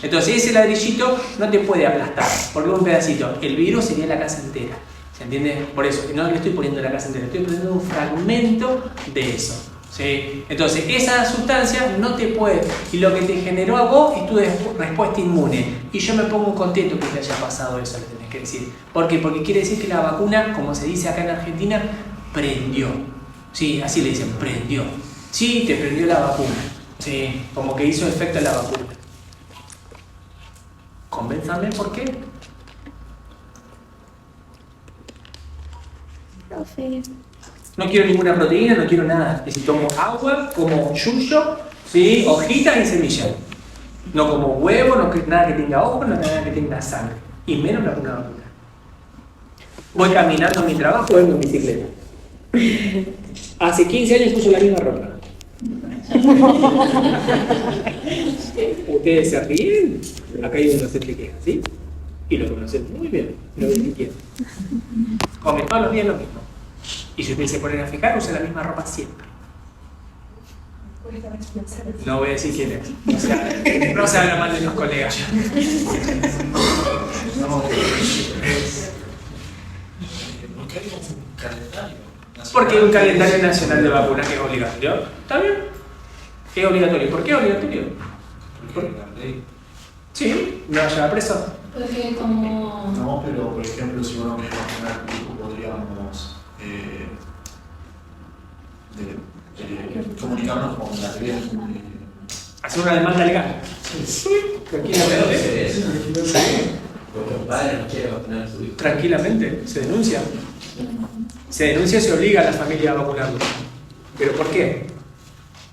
Entonces ese ladrillito no te puede aplastar, porque es un pedacito. El virus sería la casa entera. ¿Se entiende? Por eso, no le estoy poniendo la casa entera, estoy poniendo un fragmento de eso. ¿Sí? Entonces esa sustancia no te puede. Y lo que te generó a vos es tu respuesta inmune. Y yo me pongo contento que te haya pasado eso, le tenés que decir. ¿Por qué? Porque quiere decir que la vacuna, como se dice acá en Argentina, prendió. Sí, así le dicen, prendió. Sí, te prendió la vacuna. Sí, como que hizo efecto en la vacuna. Convénzame por qué.
Profe.
No quiero ninguna proteína, no quiero nada. Necesito agua, como yuyo, ¿sí? Hojitas y semillas. No como huevo, no nada que tenga ojos, no nada que tenga sangre. Y menos una vacuna. Voy caminando a mi trabajo, vengo en bicicleta. Hace 15 años uso la misma ropa. Ustedes se ríen, acá hay un docente que queja, ¿sí? Y lo conocen muy bien, lo que quieren. Comen todos los días lo mismo. Y si ustedes se ponen a fijar, usan la misma ropa siempre. No voy a decir quién es. No se habla mal de los colegas. Porque hay un calendario nacional de vacunas que es obligatorio. ¿Está bien? Es obligatorio. ¿Por qué es obligatorio? Sí, me va a llevar preso.
Porque como...
No, pero por ejemplo, si uno quiere vacunar al grupo, podríamos comunicarnos con la ley.
Hacer una demanda legal. Tranquilamente. Tranquilamente, se denuncia. Se denuncia y se obliga a la familia a vacunarlo. ¿Pero por qué?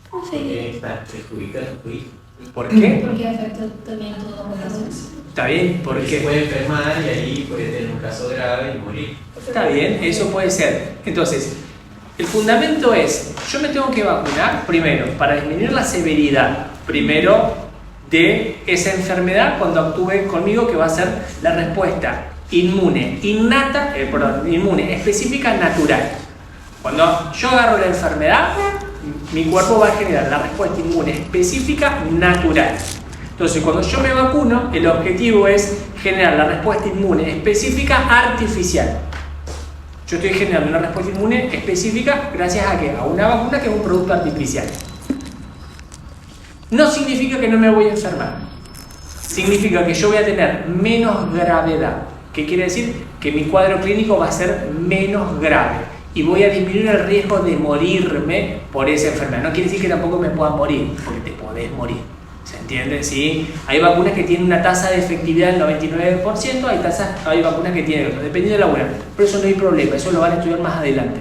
Porque está perjudicado tu hijo.
¿Por qué?
Porque afecta también a toda la población.
Está bien,
Porque se
porque
puede enfermar y ahí puede tener un caso grave y morir.
está bien, eso puede ser. Entonces, el fundamento es, yo me tengo que vacunar primero para disminuir la severidad, primero de esa enfermedad cuando actúe conmigo, que va a ser la respuesta inmune innata, inmune específica natural. Cuando yo agarro la enfermedad, mi cuerpo va a generar la respuesta inmune específica natural. Entonces, cuando yo me vacuno, el objetivo es generar la respuesta inmune específica artificial. Yo estoy generando una respuesta inmune específica gracias a ¿qué? A una vacuna que es un producto artificial. No significa que no me voy a enfermar. Significa que yo voy a tener menos gravedad. ¿Qué quiere decir? Que mi cuadro clínico va a ser menos grave y voy a disminuir el riesgo de morirme por esa enfermedad. No quiere decir que tampoco me pueda morir, porque te podés morir. ¿Se entiende? ¿Sí? Hay vacunas que tienen una tasa de efectividad del 99%, hay vacunas que tienen otras, dependiendo de la vacuna. Pero eso no hay problema, eso lo van a estudiar más adelante.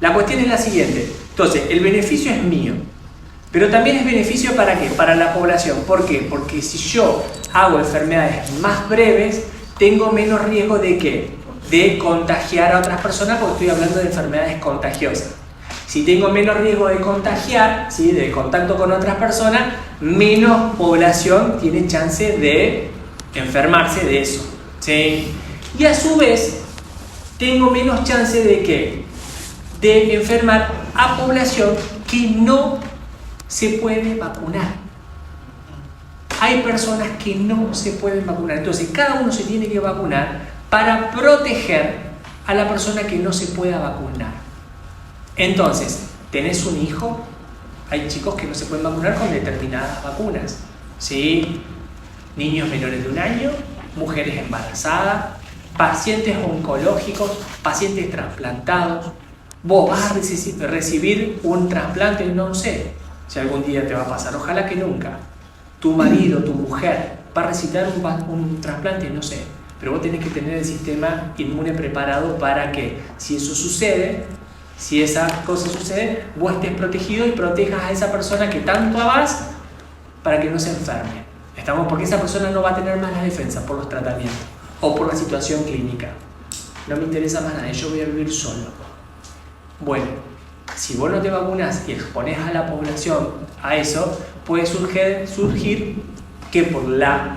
La cuestión es la siguiente. Entonces, el beneficio es mío, pero también es beneficio ¿para qué? Para la población. ¿Por qué? Porque si yo hago enfermedades más breves, tengo menos riesgo de ¿qué? De contagiar a otras personas, porque estoy hablando de enfermedades contagiosas. Si tengo menos riesgo de contagiar, ¿sí? De contacto con otras personas, menos población tiene chance de enfermarse de eso, ¿sí? Y a su vez, tengo menos chance de ¿qué? De enfermar a población que no se puede vacunar. Hay personas que no se pueden vacunar. Entonces, cada uno se tiene que vacunar para proteger a la persona que no se pueda vacunar. Entonces, ¿tenés un hijo? Hay chicos que no se pueden vacunar con determinadas vacunas, ¿sí? Niños menores de 1 año, mujeres embarazadas, pacientes oncológicos, pacientes trasplantados. Vos vas a recibir un trasplante, no sé si algún día te va a pasar, ojalá que nunca. Tu marido, tu mujer va a recibir un trasplante, no sé. Pero vos tenés que tener el sistema inmune preparado para que, si eso sucede, si esa cosa sucede, vos estés protegido y protejas a esa persona que tanto amás para que no se enferme. ¿Estamos? Porque esa persona no va a tener más las defensas por los tratamientos o por la situación clínica. No me interesa más nada, yo voy a vivir solo. Bueno, si vos no te vacunas y expones a la población a eso, puede surgir que por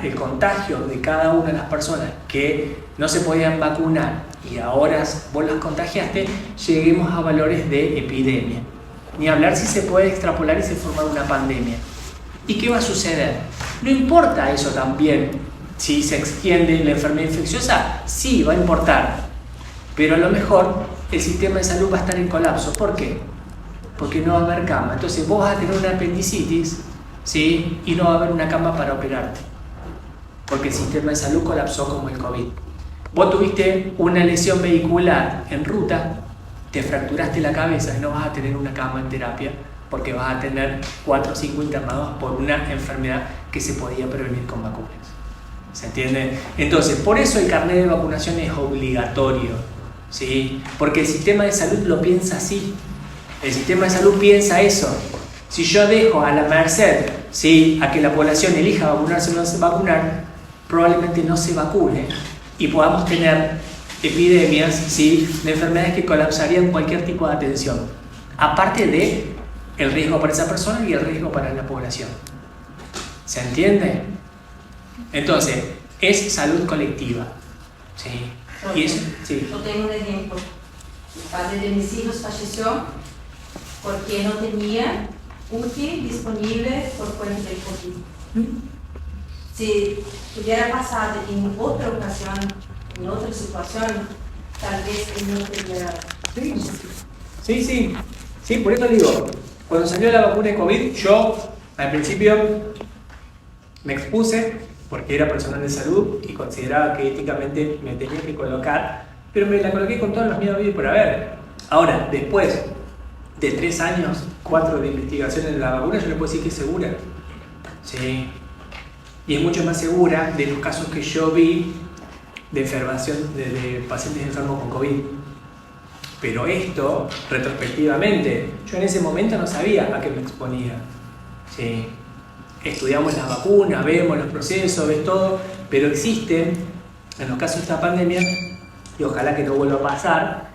el contagio de cada una de las personas que no se podían vacunar y ahora vos las contagiaste, lleguemos a valores de epidemia. Ni hablar si se puede extrapolar y se forma una pandemia. ¿Y qué va a suceder? No importa eso también. Si se extiende la enfermedad infecciosa, sí va a importar. Pero a lo mejor el sistema de salud va a estar en colapso. ¿Por qué? Porque no va a haber cama. Entonces vos vas a tener una apendicitis, ¿sí? Y no va a haber una cama para operarte. Porque el sistema de salud colapsó como el COVID. Vos tuviste una lesión vehicular en ruta, te fracturaste la cabeza y no vas a tener una cama en terapia porque vas a tener 4 o 5 internados por una enfermedad que se podía prevenir con vacunas. ¿Se entiende? Entonces, por eso el carnet de vacunación es obligatorio, ¿sí? Porque el sistema de salud lo piensa así. El sistema de salud piensa eso. Si yo dejo a la merced, ¿sí?, a que la población elija vacunarse o no se vacunar, probablemente no se vacune y podamos tener epidemias, ¿sí?, de enfermedades que colapsarían cualquier tipo de atención, aparte de el riesgo para esa persona y el riesgo para la población. ¿Se entiende? Entonces, es salud colectiva, ¿sí? Y eso, sí.
Yo tengo un ejemplo. El padre de mis hijos falleció porque no tenía UTI disponible por cuenta del COVID. Si hubiera pasado en otra ocasión, en otra situación, tal vez él no tuviera.
Sí, por eso digo, cuando salió la vacuna de COVID, yo al principio me expuse porque era personal de salud y consideraba que éticamente me tenía que colocar, pero me la coloqué con todos los miedos por haber. Ahora, después de 3 años, 4 de investigación en la vacuna, yo le puedo decir que es segura. Sí. Y es mucho más segura de los casos que yo vi de enfermación de pacientes enfermos con COVID. Pero esto, retrospectivamente, yo en ese momento no sabía a qué me exponía. ¿Sí? Estudiamos las vacunas, vemos los procesos, ves todo, pero existen, en los casos de esta pandemia, y ojalá que no vuelva a pasar,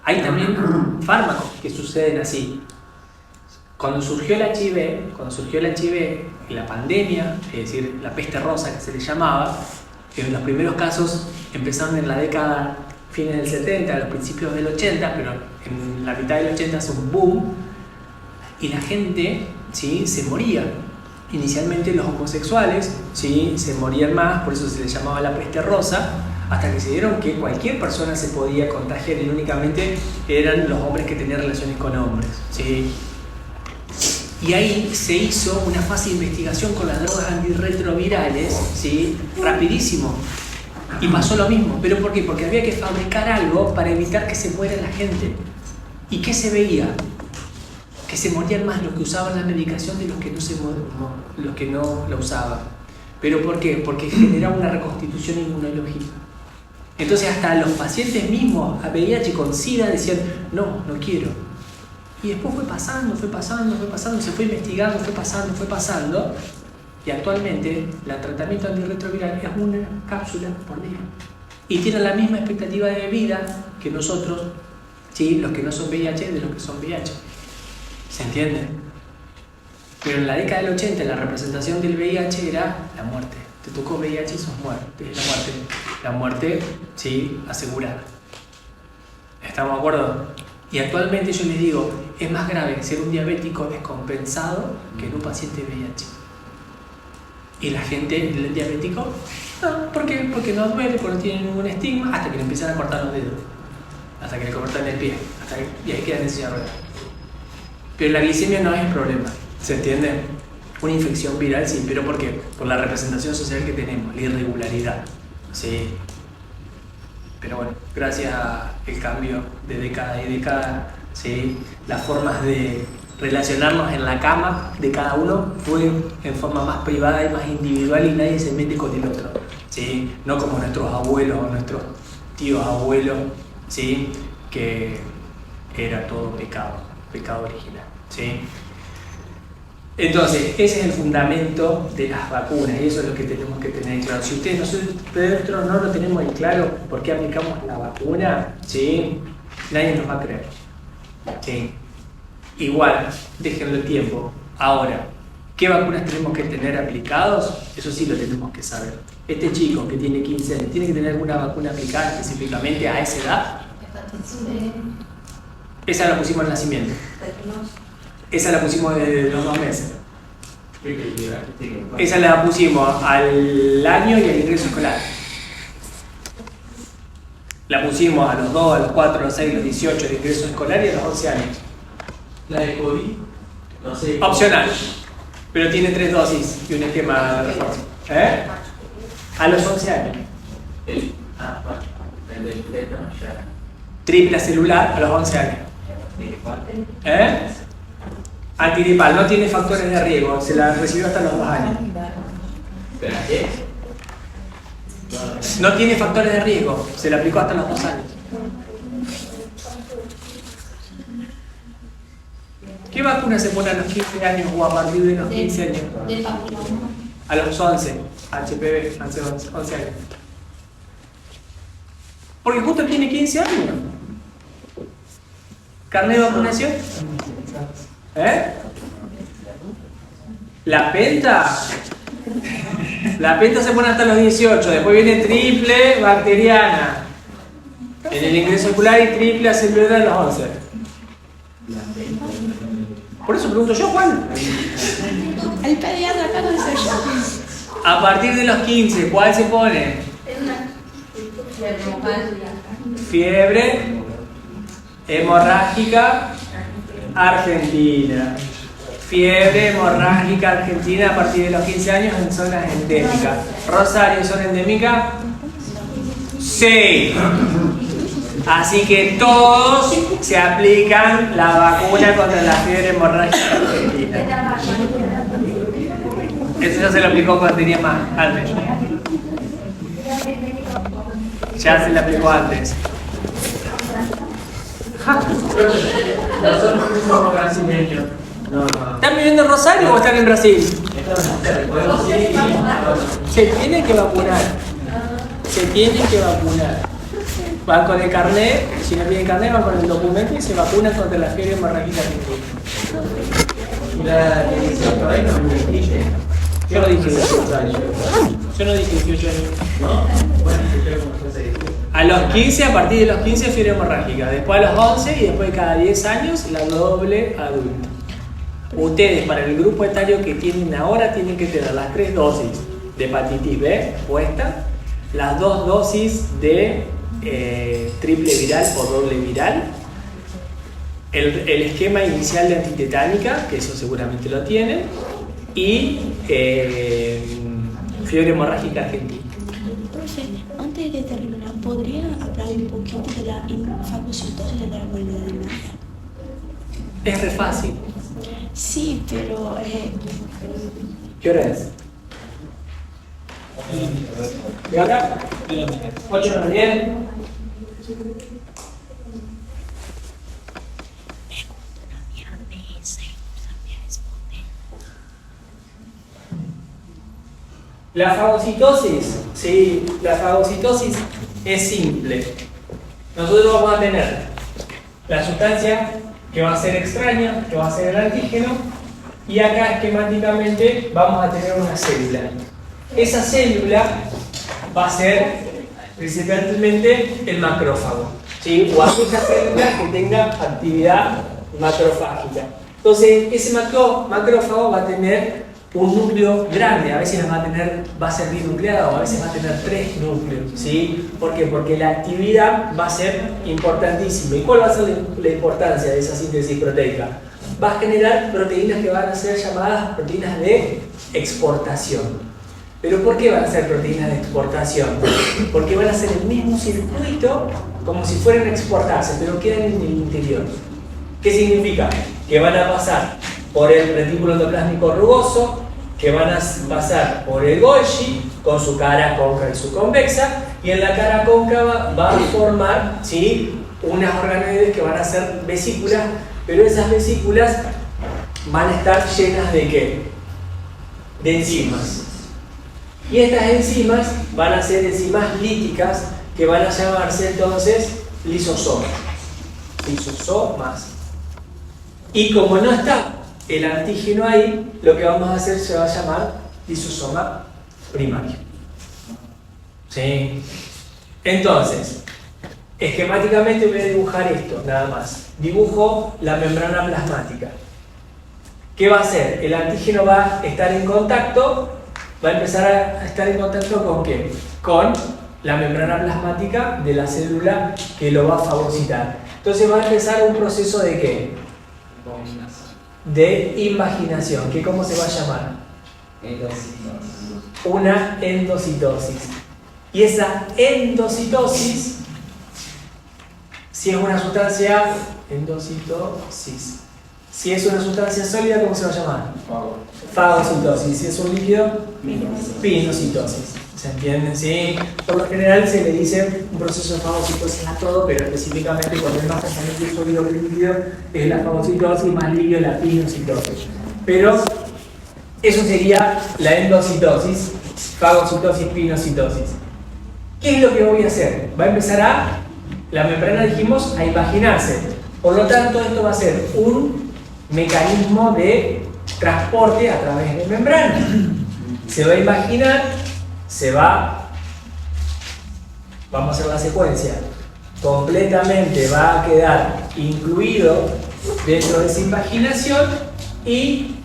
hay también fármacos que suceden así. Cuando surgió el HIV y la pandemia, es decir, la peste rosa que se le llamaba, en los primeros casos empezaron en la década, fines del 70, a los principios del 80, pero en la mitad del 80 hace un boom, y la gente, ¿sí?, se moría. Inicialmente los homosexuales, ¿sí?, se morían más, por eso se les llamaba la peste rosa, hasta que se dieron que cualquier persona se podía contagiar y únicamente eran los hombres que tenían relaciones con hombres, ¿sí? Y ahí se hizo una fase de investigación con las drogas antirretrovirales, ¿sí?, rapidísimo. Y pasó lo mismo. ¿Pero por qué? Porque había que fabricar algo para evitar que se muera la gente. ¿Y qué se veía? Que se morían más los que usaban la medicación de los que no la usaban. ¿Pero por qué? Porque generaba una reconstitución inmunológica. Entonces hasta los pacientes mismos a VIH con SIDA decían, no quiero. Y después fue pasando, se fue investigando, fue pasando. Y actualmente el tratamiento antirretroviral es una cápsula por día. Y tienen la misma expectativa de vida que nosotros, ¿sí?, los que no son VIH, de los que son VIH. ¿Se entiende? Pero en la década del 80 la representación del VIH era la muerte. Te tocó VIH y sos muerte. La muerte, sí, asegurada. ¿Estamos de acuerdo? Y actualmente yo les digo, es más grave ser un diabético descompensado que en un paciente VIH. Y la gente, el diabético, no, ¿por qué? Porque no duele, porque no tiene ningún estigma, hasta que le empiezan a cortar los dedos, hasta que le cortan el pie, y ahí quedan en silla de ruedas. Pero la glicemia no es el problema, ¿se entiende? Una infección viral sí, ¿pero por qué? Por la representación social que tenemos, la irregularidad, ¿sí? Pero bueno, gracias al cambio de década y década, ¿sí?, las formas de relacionarnos en la cama de cada uno fue en forma más privada y más individual y nadie se mete con el otro, ¿sí? No como nuestros abuelos o nuestros tíos abuelos, ¿sí?, que era todo pecado original, ¿sí? Entonces, ese es el fundamento de las vacunas y eso es lo que tenemos que tener claro. Si nosotros no lo tenemos en claro por qué aplicamos la vacuna, ¿sí?, nadie nos va a creer, ¿sí? Igual, déjenlo el tiempo. Ahora, ¿qué vacunas tenemos que tener aplicados? Eso sí lo tenemos que saber. Este chico que tiene 15 años, ¿tiene que tener alguna vacuna aplicada específicamente a esa edad? Esa la pusimos al nacimiento. Esa la pusimos de los 2 meses. Esa la pusimos al año y al ingreso escolar. La pusimos a los 2, a los 4, a los 6, a los 18 de ingreso escolar y a los 11 años.
La de COVID, no sé.
Opcional, pero tiene 3 dosis y un esquema de refuerzo. A los 11 años. Triple celular a los 11 años. Antigripal, no tiene factores de riesgo, se la recibió hasta los 2 años. No tiene factores de riesgo, se la aplicó hasta los 2 años. ¿Qué vacuna se pone a los 15 años o a partir de los 15 años? A los 11, HPV, hace 11 años. Porque justo tiene 15 años. ¿Carnet de vacunación? La penta se pone hasta los 18, después viene triple bacteriana en el ingreso ocular y triple celular a los 11. Por eso pregunto yo, Juan.
El pediatra acaba de ser yo.
A partir de los 15, ¿cuál se pone? Fiebre hemorrágica argentina. Fiebre hemorrágica argentina a partir de los 15 años en zonas endémicas. ¿Rosario, zona endémica? Sí. Así que todos se aplican la vacuna contra la fiebre hemorrágica argentina. Eso ya se lo aplicó cuando tenía más, antes. Ya se le aplicó antes.
Nosotros somos brasileños. No.
¿Están viviendo en Rosario o están en Brasil? Se tienen que vacunar. Se tienen que vacunar. Van con el carnet, si no tienen carnet, van con el documento y se vacunan contra la fiebre hemorrágica argentina.
La edición por ahí no me dije.
Yo no dije 18 años. Yo no dije 18 años.
¿No? Bueno, yo como se dice.
A los 15, a partir de los 15 fiebre hemorrágica. Después a los 11 y después cada 10 años la doble adulto. Ustedes, para el grupo etario que tienen ahora, tienen que tener las 3 dosis de hepatitis B puestas, las 2 dosis de triple viral o doble viral, el esquema inicial de antitetánica, que eso seguramente lo tienen, y fiebre hemorrágica argentina.
Profe, antes de terminar, ¿podría hablar un poquito de la fagocitosis de la enfermedad de Mayer?
Es re fácil.
Sí, pero...
¿Qué hora es? ¿Y ahora? 8 de la mañana. La fagocitosis, sí, la fagocitosis es simple. Nosotros vamos a tener la sustancia que va a ser extraña, que va a ser el antígeno, y acá esquemáticamente vamos a tener una célula. Esa célula va a ser principalmente el macrófago, ¿sí? O aquella célula que tenga actividad macrofágica. Entonces, ese macrófago va a tener un núcleo grande, a veces va a ser binucleado, a veces va a tener 3 núcleos, ¿sí? ¿Por qué? Porque la actividad va a ser importantísima. ¿Y cuál va a ser la importancia de esa síntesis proteica? Va a generar proteínas que van a ser llamadas proteínas de exportación. ¿Pero por qué van a ser proteínas de exportación? Porque van a hacer el mismo circuito como si fueran a exportarse, pero quedan en el interior. ¿Qué significa? Que van a pasar por el retículo endoplásmico rugoso, que van a pasar por el Golgi con su cara cóncava y su convexa, y en la cara cóncava va a formar, ¿sí?, unas organoides que van a ser vesículas, pero esas vesículas van a estar llenas ¿de qué? De enzimas. Y estas enzimas van a ser enzimas líticas que van a llamarse entonces lisosomas. Lisosomas. Y como no está el antígeno ahí, lo que vamos a hacer se va a llamar lisosoma primario. ¿Sí? Entonces, esquemáticamente voy a dibujar esto, nada más. Dibujo la membrana plasmática. ¿Qué va a hacer? El antígeno va a estar en contacto, va a empezar a estar en contacto ¿con qué? Con la membrana plasmática de la célula que lo va a fagocitar. Entonces va a empezar un proceso de ¿qué? De invaginación, que ¿cómo se va a llamar? Una endocitosis. Y esa endocitosis, si es una sustancia, endocitosis. Si es una sustancia sólida, ¿cómo se va a llamar? Fagocitosis. Si es un líquido, pinocitosis. ¿Se entiende? Sí. Por lo general se le dice un proceso de fagocitosis a todo, pero específicamente cuando hay más componente sólido que líquido es la fagocitosis, más líquido la pinocitosis. Pero eso sería la endocitosis, fagocitosis, pinocitosis. ¿Qué es lo que voy a hacer? Va a empezar la membrana, dijimos, a imaginarse. Por lo tanto, esto va a ser un mecanismo de transporte a través de membrana. Se va a imaginar, vamos a hacer la secuencia, completamente va a quedar incluido dentro de esa imaginación y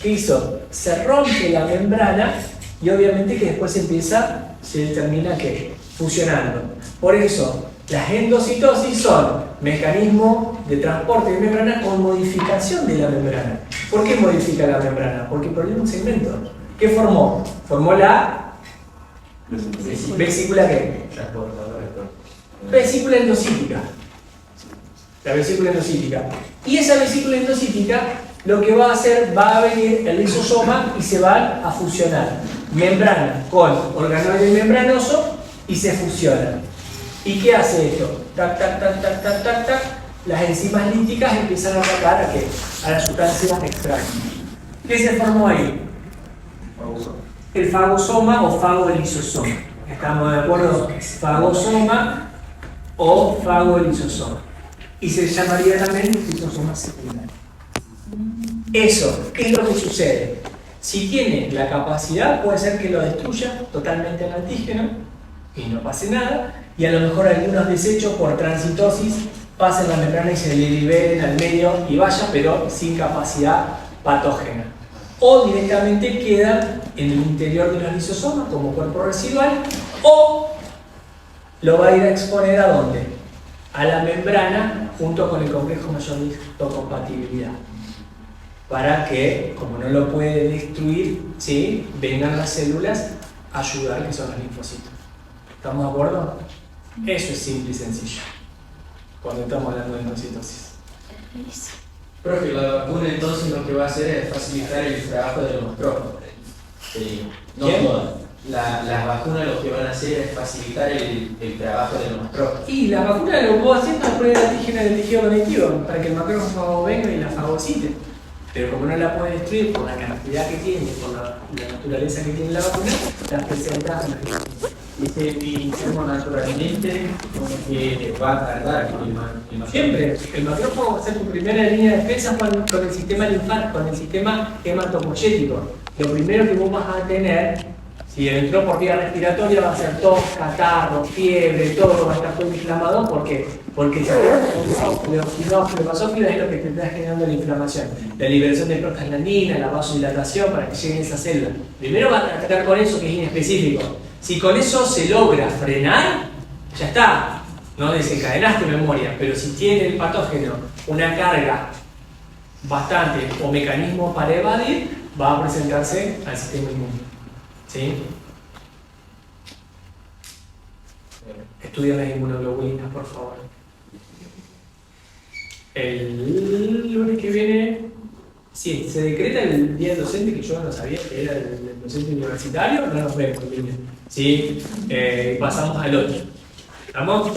¿qué hizo? Se rompe la membrana y obviamente que después se termina ¿qué? Fusionando. Por eso, las endocitosis son mecanismos de transporte de membrana con modificación de la membrana. ¿Por qué modifica la membrana? Porque produce un segmento. ¿Qué formó? Formó la vesícula ¿qué? Vesícula endocítica. La vesícula endocítica. Y esa vesícula endocítica lo que va a hacer, va a venir el lisosoma y se van a fusionar membrana con organoide membranoso y se fusionan. ¿Y qué hace esto? Tac, tac, tac, tac, tac, tac, tac. Las enzimas líticas empiezan a atacar ¿a qué? A las sustancias extrañas. ¿Qué se formó ahí? El fagosoma o fagolisosoma. ¿Estamos de acuerdo? Fagosoma o fagolisosoma. Y se llamaría también lisosoma secundario. Eso, ¿qué es lo que sucede? Si tiene la capacidad, puede ser que lo destruya totalmente el antígeno y no pase nada, y a lo mejor algunos desechos por transitosis pasen la membrana y se le liberen al medio y vaya, pero sin capacidad patógena. O directamente quedan en el interior de los lisosomas como cuerpo residual, o lo va a ir a exponer ¿a dónde? A la membrana junto con el complejo mayor de histocompatibilidad. Para que, como no lo puede destruir, ¿sí?, vengan las células a ayudar, que son los linfocitos. ¿Estamos de acuerdo? Eso es simple y sencillo cuando estamos hablando de endocitosis.
Profe, la vacuna entonces lo que va a hacer es facilitar el trabajo de los macrófagos. No todas. Las vacunas lo que van a hacer es facilitar el trabajo de los macrófagos.
Y la vacuna lo que puedo hacer es poner el antígeno del tejido conectivo para que el macrófago venga y la fagocite. Pero como no la puede destruir por la cantidad que tiene, por la naturaleza que tiene la vacuna, la presenta en la
y se iniciamos naturalmente como que va a tardar el
siempre. El macrófago va a ser tu primera línea de defensa con el sistema linfático, con el sistema hematopoyético. Lo primero que vos vas a tener, si entró por vía respiratoria, va a ser tos, catarro, fiebre, todo va a estar todo inflamado. ¿Por qué? Porque el basófilo es lo que te está generando la inflamación. La liberación de prostaglandina, la vasodilatación para que lleguen esas células. Primero va a tratar con eso que es inespecífico. Si con eso se logra frenar, ya está, no desencadenaste memoria, pero si tiene el patógeno una carga bastante o mecanismo para evadir, va a presentarse al sistema inmune. ¿Sí? Estudian las inmunoglobulinas, por favor. El lunes que viene, sí, se decreta el día del docente, que yo no sabía que era el docente universitario, no nos vemos, ¿sí? Pasamos al otro. ¿Estamos?